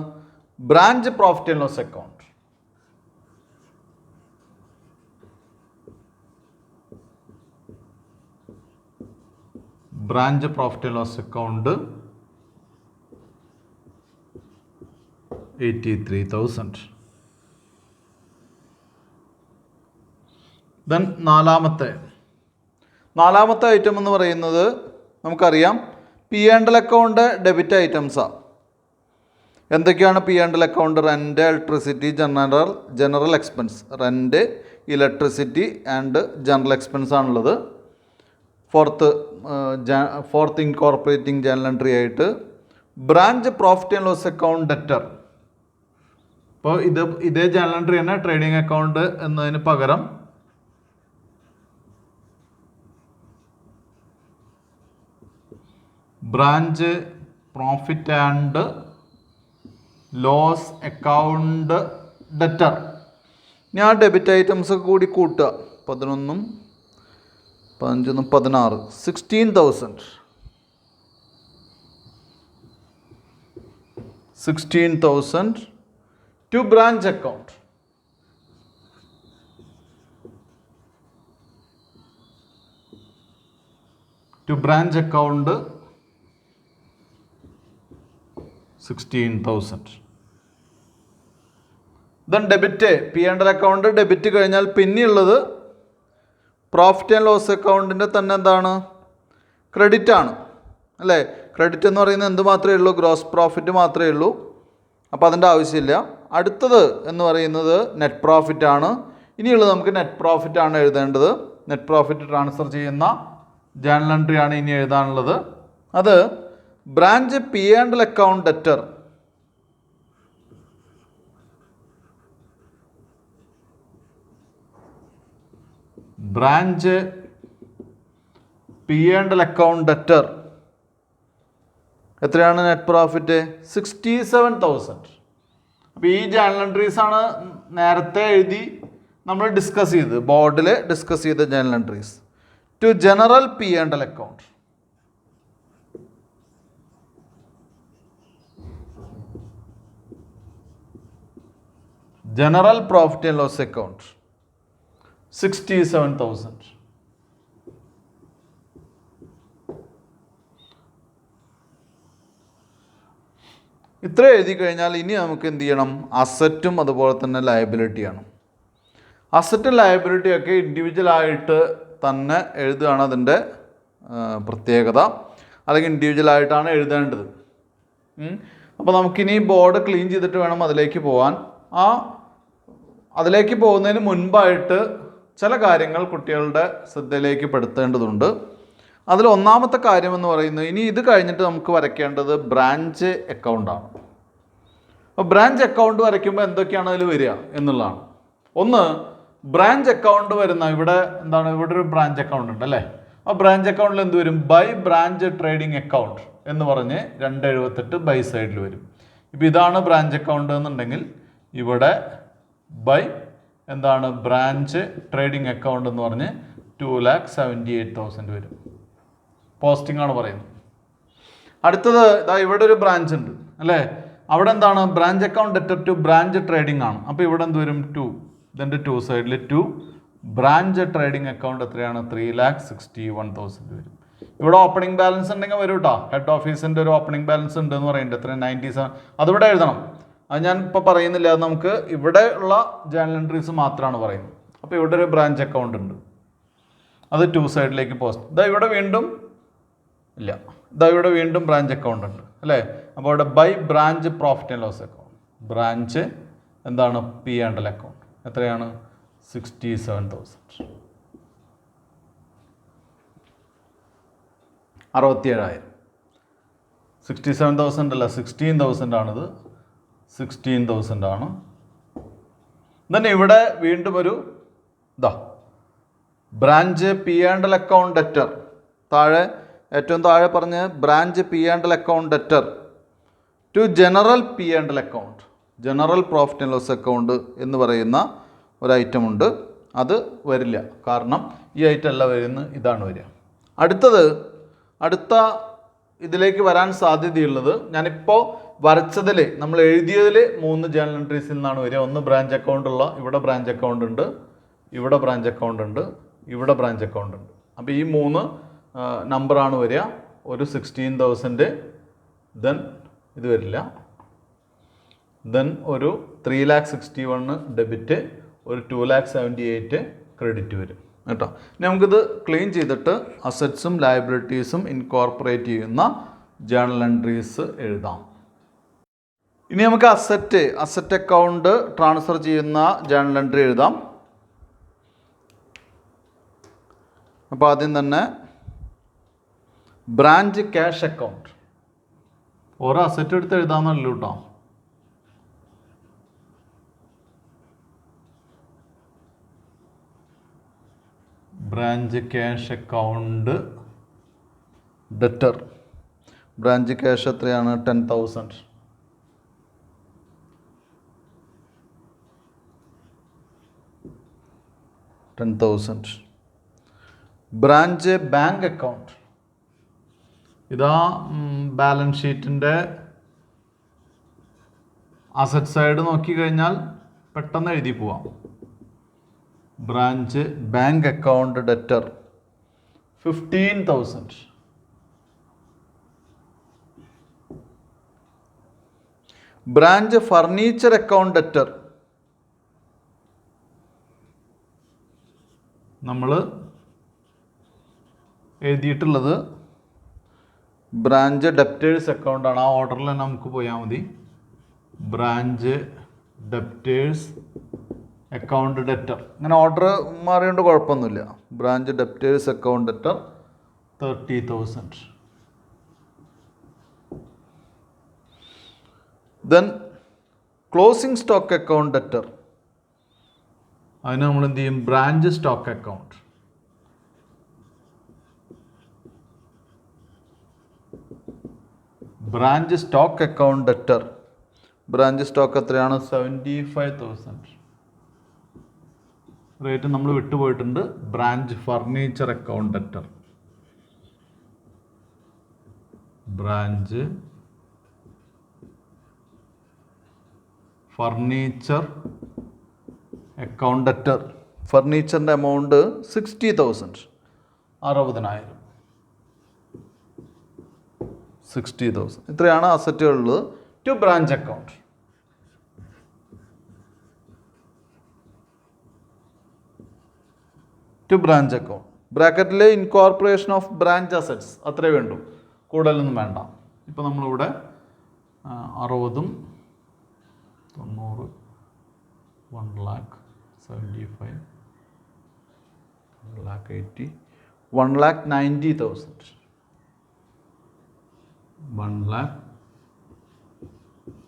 Branch profit and loss account. Branch profit and loss account 83,000. Then നാലാമത്തെ ഐറ്റം എന്ന് പറയുന്നത് നമുക്കറിയാം, P&L അക്കൗണ്ട് ഡെബിറ്റ് ഐറ്റംസാണ്. എന്തൊക്കെയാണ് P&L account? Rent, electricity, general expense. Rent, electricity and general expense ആണുള്ളത്. Fourth incorporating journal entry ആയിട്ട് branch profit and loss account debtor. അപ്പോൾ ഇതേ ജേണൽ എൻട്രി തന്നെ ട്രേഡിംഗ് അക്കൗണ്ട് എന്നതിന് പകരം branch profit and loss account debtor. ഞാൻ debit items കൂടി കൂട്ടുക. 11 15 16 16,000 to branch account. To branch account 16,000. Then debit P and L account debit കഴിഞ്ഞാൽ പിന്നെയുള്ളത് പ്രോഫിറ്റ് ആൻഡ് ലോസ് അക്കൗണ്ടിൻ്റെ തന്നെ എന്താണ്, ക്രെഡിറ്റ് ആണ് അല്ലേ. ക്രെഡിറ്റ് എന്ന് പറയുന്നത് എന്ത് മാത്രമേ ഉള്ളൂ, ഗ്രോസ് പ്രോഫിറ്റ് മാത്രമേ ഉള്ളൂ. അപ്പോൾ അതിൻ്റെ ആവശ്യമില്ല. അടുത്തത് എന്ന് പറയുന്നത് നെറ്റ് പ്രോഫിറ്റ് ആണ്. ഇനിയുള്ളത് നമുക്ക് നെറ്റ് പ്രോഫിറ്റ് ആണ് എഴുതേണ്ടത്. നെറ്റ് പ്രോഫിറ്റ് ട്രാൻസ്ഫർ ചെയ്യുന്ന ജേണൽ എൻട്രി ആണ് ഇനി എഴുതാനുള്ളത്. അത് branch P and L account debtor branch P and L account debtor എത്രയാണ് നെറ്റ് പ്രോഫിറ്റ്, 67,000. അപ്പോൾ ഈ ജേണൽ എൻട്രീസ് ആണ് നേരത്തെ എഴുതി നമ്മൾ ഡിസ്കസ് ചെയ്ത് ബോർഡിൽ ഡിസ്കസ് ചെയ്ത journal entries. To general P and L account general profit and loss account 67,000. ഇത്ര എഴുതി കഴിഞ്ഞാൽ ഇനി നമുക്ക് എന്ത് ചെയ്യണം, അസറ്റും അതുപോലെ തന്നെ ലയബിലിറ്റിയാണ്. അസറ്റും ലയബിലിറ്റിയൊക്കെ ഇൻഡിവിജ്വലായിട്ട് തന്നെ എഴുതുകയാണ് അതിൻ്റെ പ്രത്യേകത, അല്ലെങ്കിൽ ഇൻഡിവിജ്വലായിട്ടാണ് എഴുതേണ്ടത്. അപ്പോൾ നമുക്കിനി ബോർഡ് ക്ലീൻ ചെയ്തിട്ട് വേണം അതിലേക്ക് പോകാൻ. അതിലേക്ക് പോകുന്നതിന് മുൻപായിട്ട് ചില കാര്യങ്ങൾ കുട്ടികളുടെ ശ്രദ്ധയിലേക്ക് പെടുത്തേണ്ടതുണ്ട്. അതിൽ ഒന്നാമത്തെ കാര്യം എന്ന് പറയുന്നത്, ഇനി ഇത് കഴിഞ്ഞിട്ട് നമുക്ക് വരയ്ക്കേണ്ടത് ബ്രാഞ്ച് അക്കൗണ്ടാണ്. അപ്പോൾ ബ്രാഞ്ച് അക്കൗണ്ട് വരയ്ക്കുമ്പോൾ എന്തൊക്കെയാണ് അതിൽ വരിക എന്നുള്ളതാണ്. ഒന്ന്, ബ്രാഞ്ച് അക്കൗണ്ട് വരുന്ന ഇവിടെ എന്താണ്, ഇവിടെ ഒരു ബ്രാഞ്ച് അക്കൗണ്ട് ഉണ്ട് അല്ലേ. ആ ബ്രാഞ്ച് അക്കൗണ്ടിൽ എന്ത് വരും, ബൈ ബ്രാഞ്ച് ട്രേഡിംഗ് അക്കൗണ്ട് എന്ന് പറഞ്ഞ് 278 ബൈ സൈഡിൽ വരും. ഇപ്പോൾ ഇതാണ് ബ്രാഞ്ച് അക്കൗണ്ട് എന്നുണ്ടെങ്കിൽ ഇവിടെ ബൈ എന്താണ് ബ്രാഞ്ച് ട്രേഡിംഗ് അക്കൗണ്ട് എന്ന് പറഞ്ഞ് 2,78,000 വരും. പോസ്റ്റിംഗ് ആണ് പറയുന്നത്. അടുത്തത് ഇതാ ഇവിടെ ഒരു ബ്രാഞ്ച് ഉണ്ട് അല്ലേ. അവിടെ എന്താണ് branch account debtor to branch trading ആണ്. അപ്പോൾ ഇവിടെ എന്ത് വരും, 2, ഇതിൻ്റെ 2 സൈഡിൽ 2 ബ്രാഞ്ച് ട്രേഡിംഗ് അക്കൗണ്ട് എത്രയാണ്, 3,61,000 വരും. ഇവിടെ ഓപ്പണിംഗ് ബാലൻസ് ഉണ്ടെങ്കിൽ വരും കേട്ടോ. ഹെഡ് ഓഫീസിൻ്റെ ഒരു ഓപ്പണിംഗ് ബാലൻസ് ഉണ്ട് എന്ന് പറയുന്നുണ്ട്, എത്ര 97. അതിവിടെ എഴുതണം. അത് ഞാൻ ഇപ്പോൾ പറയുന്നില്ല, അത് നമുക്ക് ഇവിടെ ഉള്ള ജേണൽ എൻട്രീസ് മാത്രമാണ് പറയുന്നത്. അപ്പോൾ ഇവിടെ ഒരു ബ്രാഞ്ച് അക്കൗണ്ട് ഉണ്ട്, അത് 2 സൈഡിലേക്ക് പോസ്റ്റ്. ഇതാ ഇവിടെ വീണ്ടും ഇല്ല, ഇതാ ഇവിടെ വീണ്ടും ബ്രാഞ്ച് അക്കൗണ്ട് ഉണ്ട് അല്ലേ. അപ്പോൾ ഇവിടെ by branch profit and loss account, branch എന്താണ് പി ആൻഡ് എൽ അക്കൗണ്ട് എത്രയാണ്, 67,000. 67,000. 67,000 അല്ല, 16,000 ആണിത്, 16,000 ആണ്. then ഇവിടെ വീണ്ടും ഒരു branch P and L account debtor, താഴെ ഏറ്റവും താഴെ പറഞ്ഞ് branch P and L account debtor to general P and L account, general profit and loss account എന്ന് പറയുന്ന ഒരു ഐറ്റം ഉണ്ട്. അത് വരില്ല, കാരണം ഈ ഐറ്റം അല്ല വരുന്നത്, ഇതാണ് വരിക. അടുത്ത ഇതിലേക്ക് വരാൻ സാധ്യതയുള്ളത്, ഞാനിപ്പോൾ വരച്ചതിൽ നമ്മൾ എഴുതിയതിൽ 3 ജേണൽ എൻട്രീസിൽ നിന്നാണ് വരിക. ഒന്ന് ബ്രാഞ്ച് അക്കൗണ്ട് ഉള്ള, ഇവിടെ ബ്രാഞ്ച് അക്കൗണ്ട് ഉണ്ട്, ഇവിടെ ബ്രാഞ്ച് അക്കൗണ്ട് ഉണ്ട്, ഇവിടെ ബ്രാഞ്ച് അക്കൗണ്ട് ഉണ്ട്. അപ്പോൾ ഈ 3 നമ്പറാണ് വരിക. ഒരു 16,000, ദെൻ ഇത് വരില്ല, ദെൻ ഒരു 3,61,000 ഡെബിറ്റ്, ഒരു 2,78,000 ക്രെഡിറ്റ് വരും കേട്ടോ. ഇനി നമുക്കിത് ക്ലീൻ ചെയ്തിട്ട് അസറ്റ്സും ലയബിലിറ്റീസും ഇൻകോർപ്പറേറ്റ് ചെയ്യുന്ന ജേണൽ എൻട്രീസ് എഴുതാം. ഇനി നമുക്ക് അസറ്റ് അക്കൗണ്ട് ട്രാൻസ്ഫർ ചെയ്യുന്ന ജേണൽ എൻട്രി എഴുതാം. അപ്പോൾ ആദ്യം തന്നെ ബ്രാഞ്ച് ക്യാഷ് അക്കൗണ്ട്, ഓരോ അസറ്റ് എടുത്ത് എഴുതാമെന്നല്ലോ കേട്ടോ. Branch cash account debtor, branch cash എത്രയാണ്, 10,000. ബ്രാഞ്ച് ബാങ്ക് അക്കൗണ്ട്, ഇതാ ബാലൻസ് ഷീറ്റിൻ്റെ അസറ്റ് സൈഡ് നോക്കിക്കഴിഞ്ഞാൽ പെട്ടെന്ന് എഴുതി പോവാം. Branch bank account debtor 15,000. Branch furniture account debtor നമ്മൾ എഴുതിയിട്ടുള്ളത് ബ്രാഞ്ച് ഡെപ്റ്റേഴ്സ് അക്കൗണ്ടാണ്. ആ ഓർഡറിൽ തന്നെ നമുക്ക് പോയാൽ മതി. ബ്രാഞ്ച് ഡെപ്റ്റേഴ്സ് അക്കൗണ്ട് ഡെറ്റർ, ഇങ്ങനെ ഓർഡർ മാറിയോണ്ട് കുഴപ്പമൊന്നുമില്ല. Branch debtors account debtor 30,000. Then closing stock account debtor, അതിന് നമ്മൾ എന്ത് ചെയ്യും? Branch stock account. Branch stock account debtor, branch stock എത്രയാണ്? 75,000. റേറ്റ് നമ്മൾ വിട്ടുപോയിട്ടുണ്ട്. Branch furniture account debtor, branch furniture account debtor. ഫർണിച്ചറിൻ്റെ എമൗണ്ട് 60,000, 60,000. 60,000 ഇത്രയാണ് അസറ്റുകളുള്ളത്. To branch account. To branch account ബ്രാക്കറ്റിൽ ഇൻകോർപ്പറേഷൻ ഓഫ് ബ്രാഞ്ച് അസറ്റ്സ് അത്രേ വേണ്ടൂ, കൂടുതലൊന്നും വേണ്ട. ഇപ്പോൾ നമ്മളിവിടെ 60, 90, 1,75,000, 1,80,000, 1,90,000. 1,00,000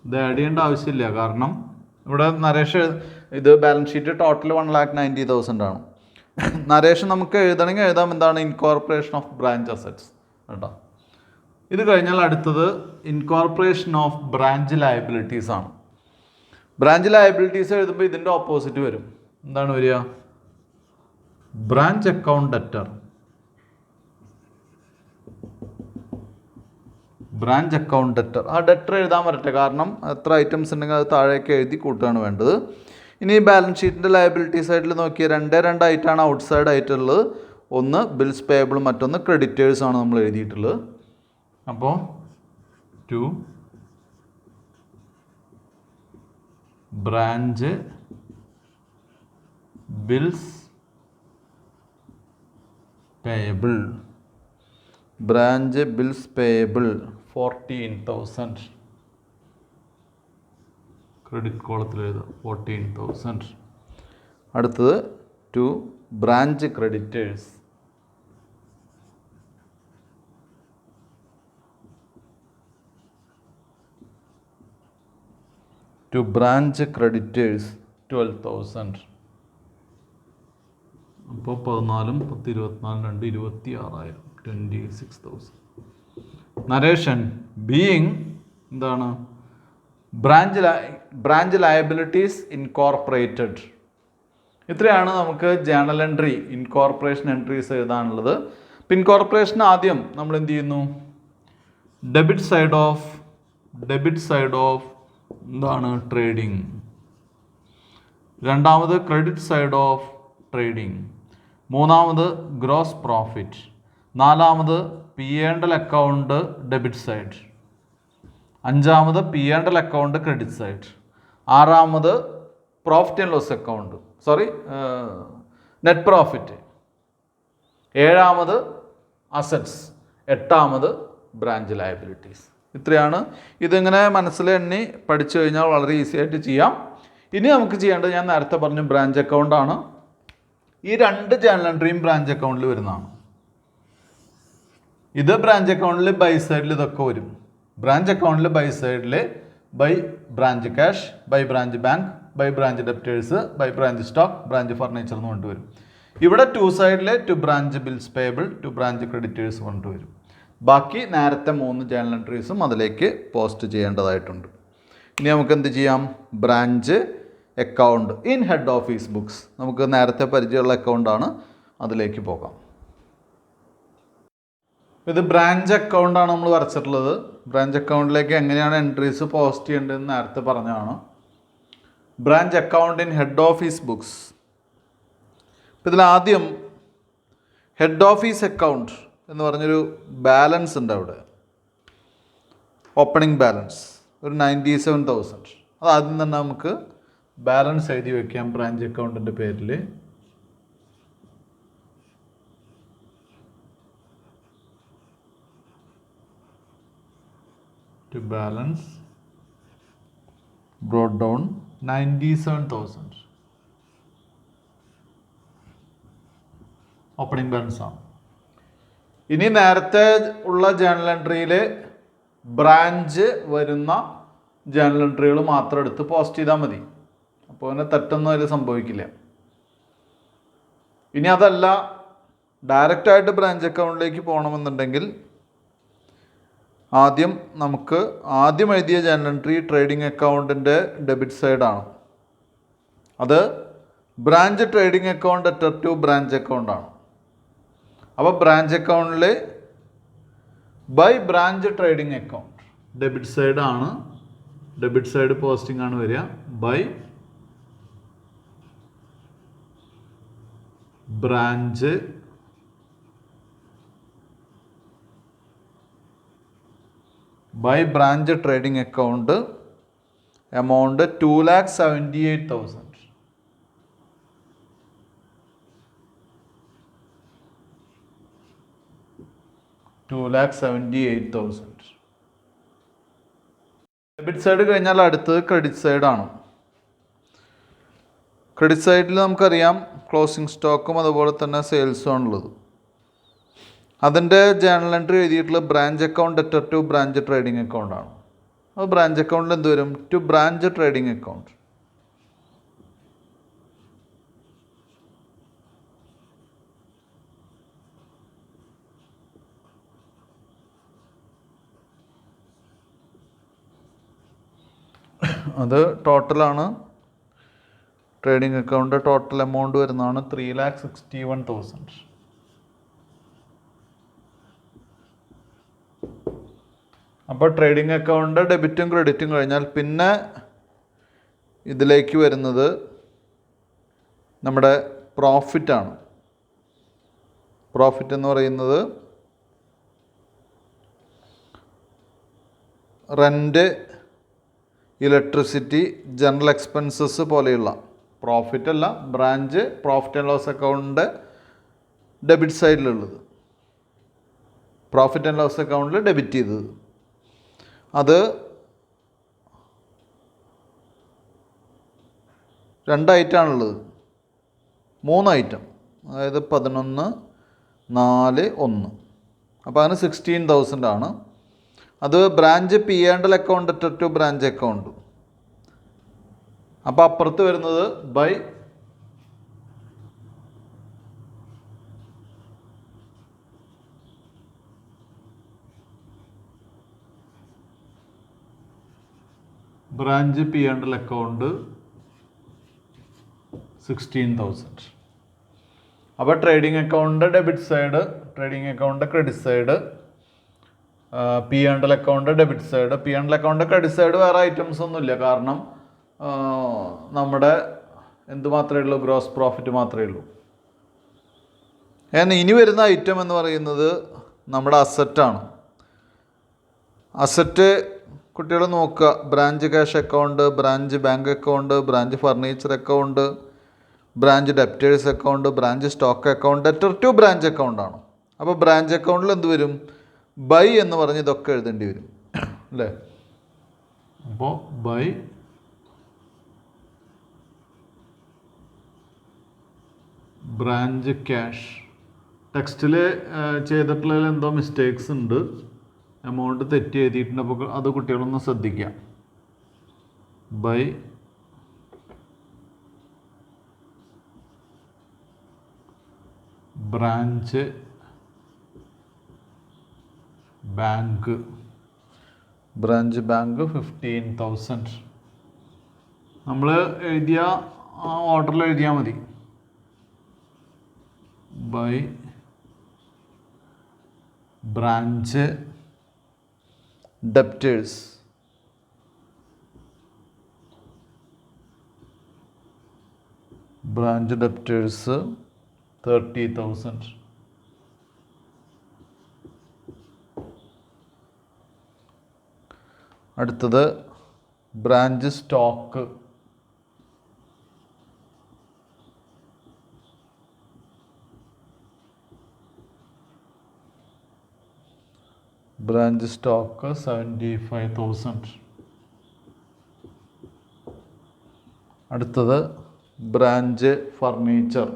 ഇത് ആഡ് ചെയ്യേണ്ട ആവശ്യമില്ല, കാരണം ഇവിടെ നരേഷ് ഇത് ബാലൻസ് ഷീറ്റ് ടോട്ടൽ 1,90,000 ആണ്. നരേഷ് നമുക്ക് എഴുതണമെങ്കിൽ എഴുതാം എന്താണ്? ഇൻകോർപ്പറേഷൻ ഓഫ് ബ്രാഞ്ച് അസറ്റ്സ് കേട്ടോ. ഇത് കഴിഞ്ഞാൽ അടുത്തത് ഇൻകോർപ്പറേഷൻ ഓഫ് ബ്രാഞ്ച് ലയബിലിറ്റീസ് ആണ്. ബ്രാഞ്ച് ലയബിലിറ്റീസ് എഴുതുമ്പോൾ ഇതിൻ്റെ ഓപ്പോസിറ്റ് വരും. എന്താണ് വരിക? Branch account debtor. Branch account debtor. ആ ഡെറ്റർ എഴുതാൻ വരട്ടെ, കാരണം എത്ര ഐറ്റംസ് ഉണ്ടെങ്കിൽ അത് താഴേക്ക് എഴുതി കൂട്ടുകയാണ് വേണ്ടത്. ഇനി ബാലൻസ് ഷീറ്റിൻ്റെ ലയബിലിറ്റി സൈഡിൽ നോക്കിയാൽ 2 ആയിട്ടാണ് ഔട്ട് സൈഡ് ആയിട്ടുള്ളത്. ഒന്ന് ബിൽസ് പേയബിൾ, മറ്റൊന്ന് ക്രെഡിറ്റേഴ്സ് ആണ് നമ്മൾ എഴുതിയിട്ടുള്ളത്. അപ്പോൾ to branch bills payable, branch bills payable 14,000. Credit കോളത്തിൽ എഴുതാം 14,000. അടുത്തത് to branch creditors. To branch creditors 12,000. അപ്പോൾ 14, 10, 24, 2, 26,000, 26,000. നരേഷൻ ബീയിങ് എന്താണ്? Branch liabilities incorporated. ഇത്രയാണ് നമുക്ക് ജേണൽ എൻട്രി, ഇൻകോർപ്പറേഷൻ എൻട്രീസ് എഴുതാനുള്ളത്. ഇപ്പം ഇൻകോർപ്പറേഷൻ ആദ്യം നമ്മൾ എന്ത് ചെയ്യുന്നു? ഡെബിറ്റ് സൈഡ് ഓഫ് എന്താണ്? ട്രേഡിങ്. രണ്ടാമത് ക്രെഡിറ്റ് സൈഡ് ഓഫ് ട്രേഡിങ്. മൂന്നാമത് ഗ്രോസ് പ്രോഫിറ്റ്. നാലാമത് P&L അക്കൗണ്ട് ഡെബിറ്റ് സൈഡ്. അഞ്ചാമത് P&L അക്കൗണ്ട് ക്രെഡിറ്റ് സൈഡ്. ആറാമത് profit and loss account, net profit. ഏഴാമത് അസറ്റ്സ്. എട്ടാമത് ബ്രാഞ്ച് ലയബിലിറ്റീസ്. ഇത്രയാണ്. ഇതിങ്ങനെ മനസ്സിൽ എണ്ണി പഠിച്ചു കഴിഞ്ഞാൽ വളരെ ഈസി ആയിട്ട് ചെയ്യാം. ഇനി നമുക്ക് ചെയ്യേണ്ടത്, ഞാൻ നേരത്തെ പറഞ്ഞു, ബ്രാഞ്ച് അക്കൗണ്ടാണ്. ഈ 2 ജേണൽ എൻട്രിയും ബ്രാഞ്ച് അക്കൗണ്ടിൽ വരുന്നതാണ്. ഇത് ബ്രാഞ്ച് അക്കൗണ്ടിൽ ബൈ സൈഡിൽ ഇതൊക്കെ വരും. ബ്രാഞ്ച് അക്കൗണ്ടിൽ ബൈ സൈഡിൽ by branch cash, by branch bank, by branch debtors, by branch stock, branch furniture എന്ന് കൊണ്ടുവരും. ഇവിടെ ടു സൈഡിൽ to branch bills payable, to branch creditors കൊണ്ടുവരും. ബാക്കി നേരത്തെ 3 ജേണൽ എൻട്രീസും അതിലേക്ക് പോസ്റ്റ് ചെയ്യേണ്ടതായിട്ടുണ്ട്. ഇനി നമുക്ക് എന്ത് ചെയ്യാം? Branch account in head office books. നമുക്ക് നേരത്തെ പരിചയമുള്ള അക്കൗണ്ടാണ്, അതിലേക്ക് പോകാം. ഇത് ബ്രാഞ്ച് അക്കൗണ്ടാണ് നമ്മൾ വരച്ചിട്ടുള്ളത്. ബ്രാഞ്ച് അക്കൗണ്ടിലേക്ക് എങ്ങനെയാണ് എൻട്രീസ് പോസ്റ്റ് ചെയ്യേണ്ടതെന്ന് നേരത്തെ പറഞ്ഞതാണ്. Branch account in head office books. ഇതിലാദ്യം ഹെഡ് ഓഫീസ് അക്കൗണ്ട് എന്ന് പറഞ്ഞൊരു ബാലൻസ് ഉണ്ട് അവിടെ, ഓപ്പണിംഗ് ബാലൻസ്. ഒരു 97,000. അത് ആദ്യം തന്നെ നമുക്ക് ബാലൻസ് എഴുതി വയ്ക്കാം ബ്രാഞ്ച് അക്കൗണ്ടിൻ്റെ പേരിൽ. To balance brought down 97,000. Opening balance ആണ്. ഇനി നേരത്തെ ഉള്ള ജേണൽ എൻട്രിയിൽ ബ്രാഞ്ച് വരുന്ന ജേണൽ എൻട്രികൾ മാത്രം എടുത്ത് പോസ്റ്റ് ചെയ്താൽ മതി. അപ്പോൾ അതിന് തെറ്റൊന്നും അതിൽ സംഭവിക്കില്ല. ഇനി അതല്ല ഡയറക്റ്റായിട്ട് ബ്രാഞ്ച് അക്കൗണ്ടിലേക്ക് പോകണമെന്നുണ്ടെങ്കിൽ ആദ്യം എഴുതിയ ജേണൽ എൻട്രി ട്രേഡിംഗ് അക്കൗണ്ടിൻ്റെ ഡെബിറ്റ് സൈഡാണ്. അത് branch trading account debtor to branch അക്കൗണ്ടാണ്. അപ്പോൾ ബ്രാഞ്ച് അക്കൗണ്ടിൽ by branch trading account debit സൈഡാണ്. ഡെബിറ്റ് സൈഡ് പോസ്റ്റിംഗ് ആണ് വരിക. By branch trading account amount 2,78,000. Debit side കഴിഞ്ഞാൽ അടുത്തത് ക്രെഡിറ്റ് സൈഡാണ്. ക്രെഡിറ്റ് സൈഡിൽ നമുക്കറിയാം ക്ലോസിംഗ് സ്റ്റോക്കും അതുപോലെ തന്നെ സെയിൽസും ആണുള്ളത്. അതിൻ്റെ ജേണൽ എൻട്രി എഴുതിയിട്ടുള്ള branch account debtor to branch trading അക്കൗണ്ടാണ്. അത് ബ്രാഞ്ച് അക്കൗണ്ടിൽ എന്ത് വരും? To branch trading account. അത് ടോട്ടലാണ്. ട്രേഡിംഗ് അക്കൗണ്ട് ടോട്ടൽ എമൗണ്ട് വരുന്നതാണ് 3,61,000. അപ്പോൾ ട്രേഡിംഗ് അക്കൗണ്ട് ഡെബിറ്റും ക്രെഡിറ്റും കഴിഞ്ഞാൽ പിന്നെ ഇതിലേക്ക് വരുന്നത് നമ്മുടെ പ്രോഫിറ്റാണ്. പ്രോഫിറ്റ് എന്ന് പറയുന്നത് റെൻറ്റ്, ഇലക്ട്രിസിറ്റി, ജനറൽ എക്സ്പെൻസസ് പോലെയുള്ള പ്രോഫിറ്റ് അല്ല, branch profit and loss account debit സൈഡിലുള്ളത്, പ്രോഫിറ്റ് ആൻഡ് ലോസ് അക്കൗണ്ടിൽ ഡെബിറ്റ് ചെയ്തത്. അത് 2 ഐറ്റമാണുള്ളത്, 3 ഐറ്റം, അതായത് 11, 4, 1. അപ്പോൾ അതിന് 16,000 ആണ്. അത് branch P&L account debtor to branch account. അപ്പോൾ അപ്പുറത്ത് വരുന്നത് ബൈ ബ്രാഞ്ച് P&L അക്കൗണ്ട് 16,000. അപ്പോൾ trading account debit side, trading account credit side, P&L account debit side. P&L account credit side വേറെ ഐറ്റംസ് ഒന്നുമില്ല, കാരണം നമ്മുടെ എന്ത് മാത്രമേ ഉള്ളൂ? ഗ്രോസ് പ്രോഫിറ്റ് മാത്രമേ ഉള്ളൂ. ഇനി വരുന്ന ഐറ്റം എന്ന് പറയുന്നത് നമ്മുടെ അസറ്റാണ്. അസറ്റ് കുട്ടികൾ നോക്കുക. Branch cash account, branch bank account, branch furniture account, branch debtors account, branch stock account debtor to branch അക്കൗണ്ടാണ്. അപ്പോൾ ബ്രാഞ്ച് അക്കൗണ്ടിൽ എന്ത് വരും? ബൈ എന്ന് പറഞ്ഞ് ഇതൊക്കെ എഴുതേണ്ടി വരും അല്ലേ? അപ്പോൾ ബൈ ബ്രാഞ്ച് ക്യാഷ്. ടെക്സ്റ്റിൽ ചെയ്തിട്ടുള്ളതിൽ എന്തോ മിസ്റ്റേക്സ് ഉണ്ട്, എമൗണ്ട് തെറ്റി എഴുതിയിട്ടുണ്ട്. അപ്പോൾ അത് കുട്ടികളൊന്ന് ശ്രദ്ധിക്കുക. By branch bank, branch bank 15,000. നമ്മൾ എഴുതിയ ആ ഓർഡറിൽ എഴുതിയാൽ മതി. By branch debtors, branch debtors 30,000. അടുത്തത് ബ്രാഞ്ച് സ്റ്റോക്ക്, ബ്രാഞ്ച് സ്റ്റോക്ക് 75,000. അടുത്തത് ബ്രാഞ്ച് ഫർണിച്ചർ,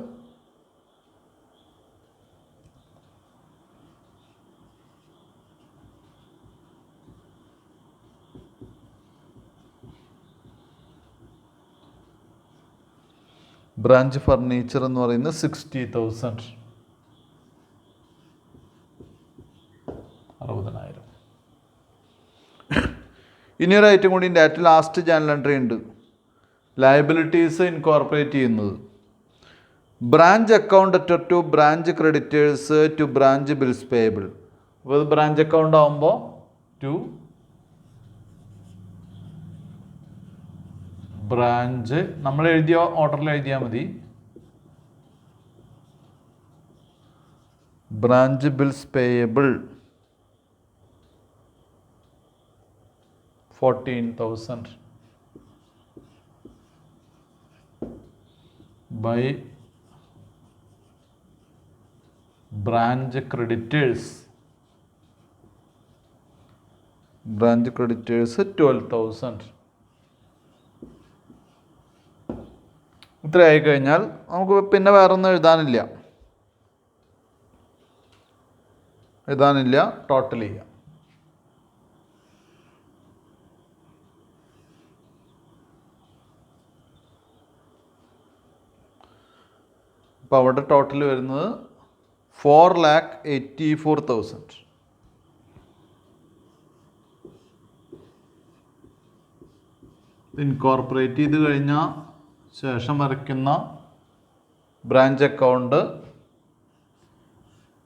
ബ്രാഞ്ച് ഫർണിച്ചർ എന്ന് പറയുന്നത് 60,000, 60,000. ഇനിയൊരു ഐറ്റം കൂടി ഉണ്ട്, ഏറ്റവും ലാസ്റ്റ് ജേണൽ എൻട്രി ഉണ്ട്, ലയബിലിറ്റീസ് ഇൻകോർപ്പറേറ്റ് ചെയ്യുന്നത്. Branch account to branch creditors to branch bills payable. അപ്പോൾ ഇത് ബ്രാഞ്ച് അക്കൗണ്ട് ആകുമ്പോൾ ടു ബ്രാഞ്ച്, നമ്മൾ എഴുതിയ ഓർഡറിൽ എഴുതിയാൽ മതി, branch bills payable 14,000 by branch creditors 12,000. ഇത്രയായി കഴിഞ്ഞാൽ നമുക്ക് പിന്നെ വേറൊന്നും എഴുതാനില്ല, ടോട്ടൽ ചെയ്യാം. അപ്പോൾ അവിടെ ടോട്ടൽ വരുന്നത് 4,84,000. ഇൻകോർപ്പറേറ്റ് ചെയ്ത് കഴിഞ്ഞാൽ ശേഷം വരയ്ക്കുന്ന ബ്രാഞ്ച് അക്കൗണ്ട്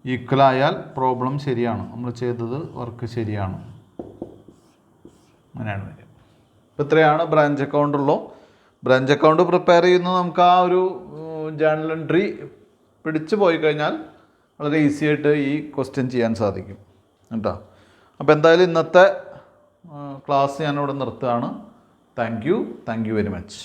ഈക്വലായാൽ പ്രോബ്ലം ശരിയാണ്, നമ്മൾ ചെയ്തത് വർക്ക് ശരിയാണ്, അങ്ങനെയാണ് വരിക. അപ്പോൾ ഇത്രയാണ് ബ്രാഞ്ച് അക്കൗണ്ട് ഉള്ളൂ. ബ്രാഞ്ച് അക്കൗണ്ട് പ്രിപ്പയർ ചെയ്യുന്നത് നമുക്ക് ആ ഒരു ജേണൽ എൻട്രി പിടിച്ചു പോയി കഴിഞ്ഞാൽ വളരെ ഈസി ആയിട്ട് ഈ ക്വസ്റ്റ്യൻ ചെയ്യാൻ സാധിക്കും കേട്ടോ. അപ്പോൾ എന്തായാലും ഇന്നത്തെ ക്ലാസ് ഞാനിവിടെ നിർത്തുകയാണ്. Thank you very much.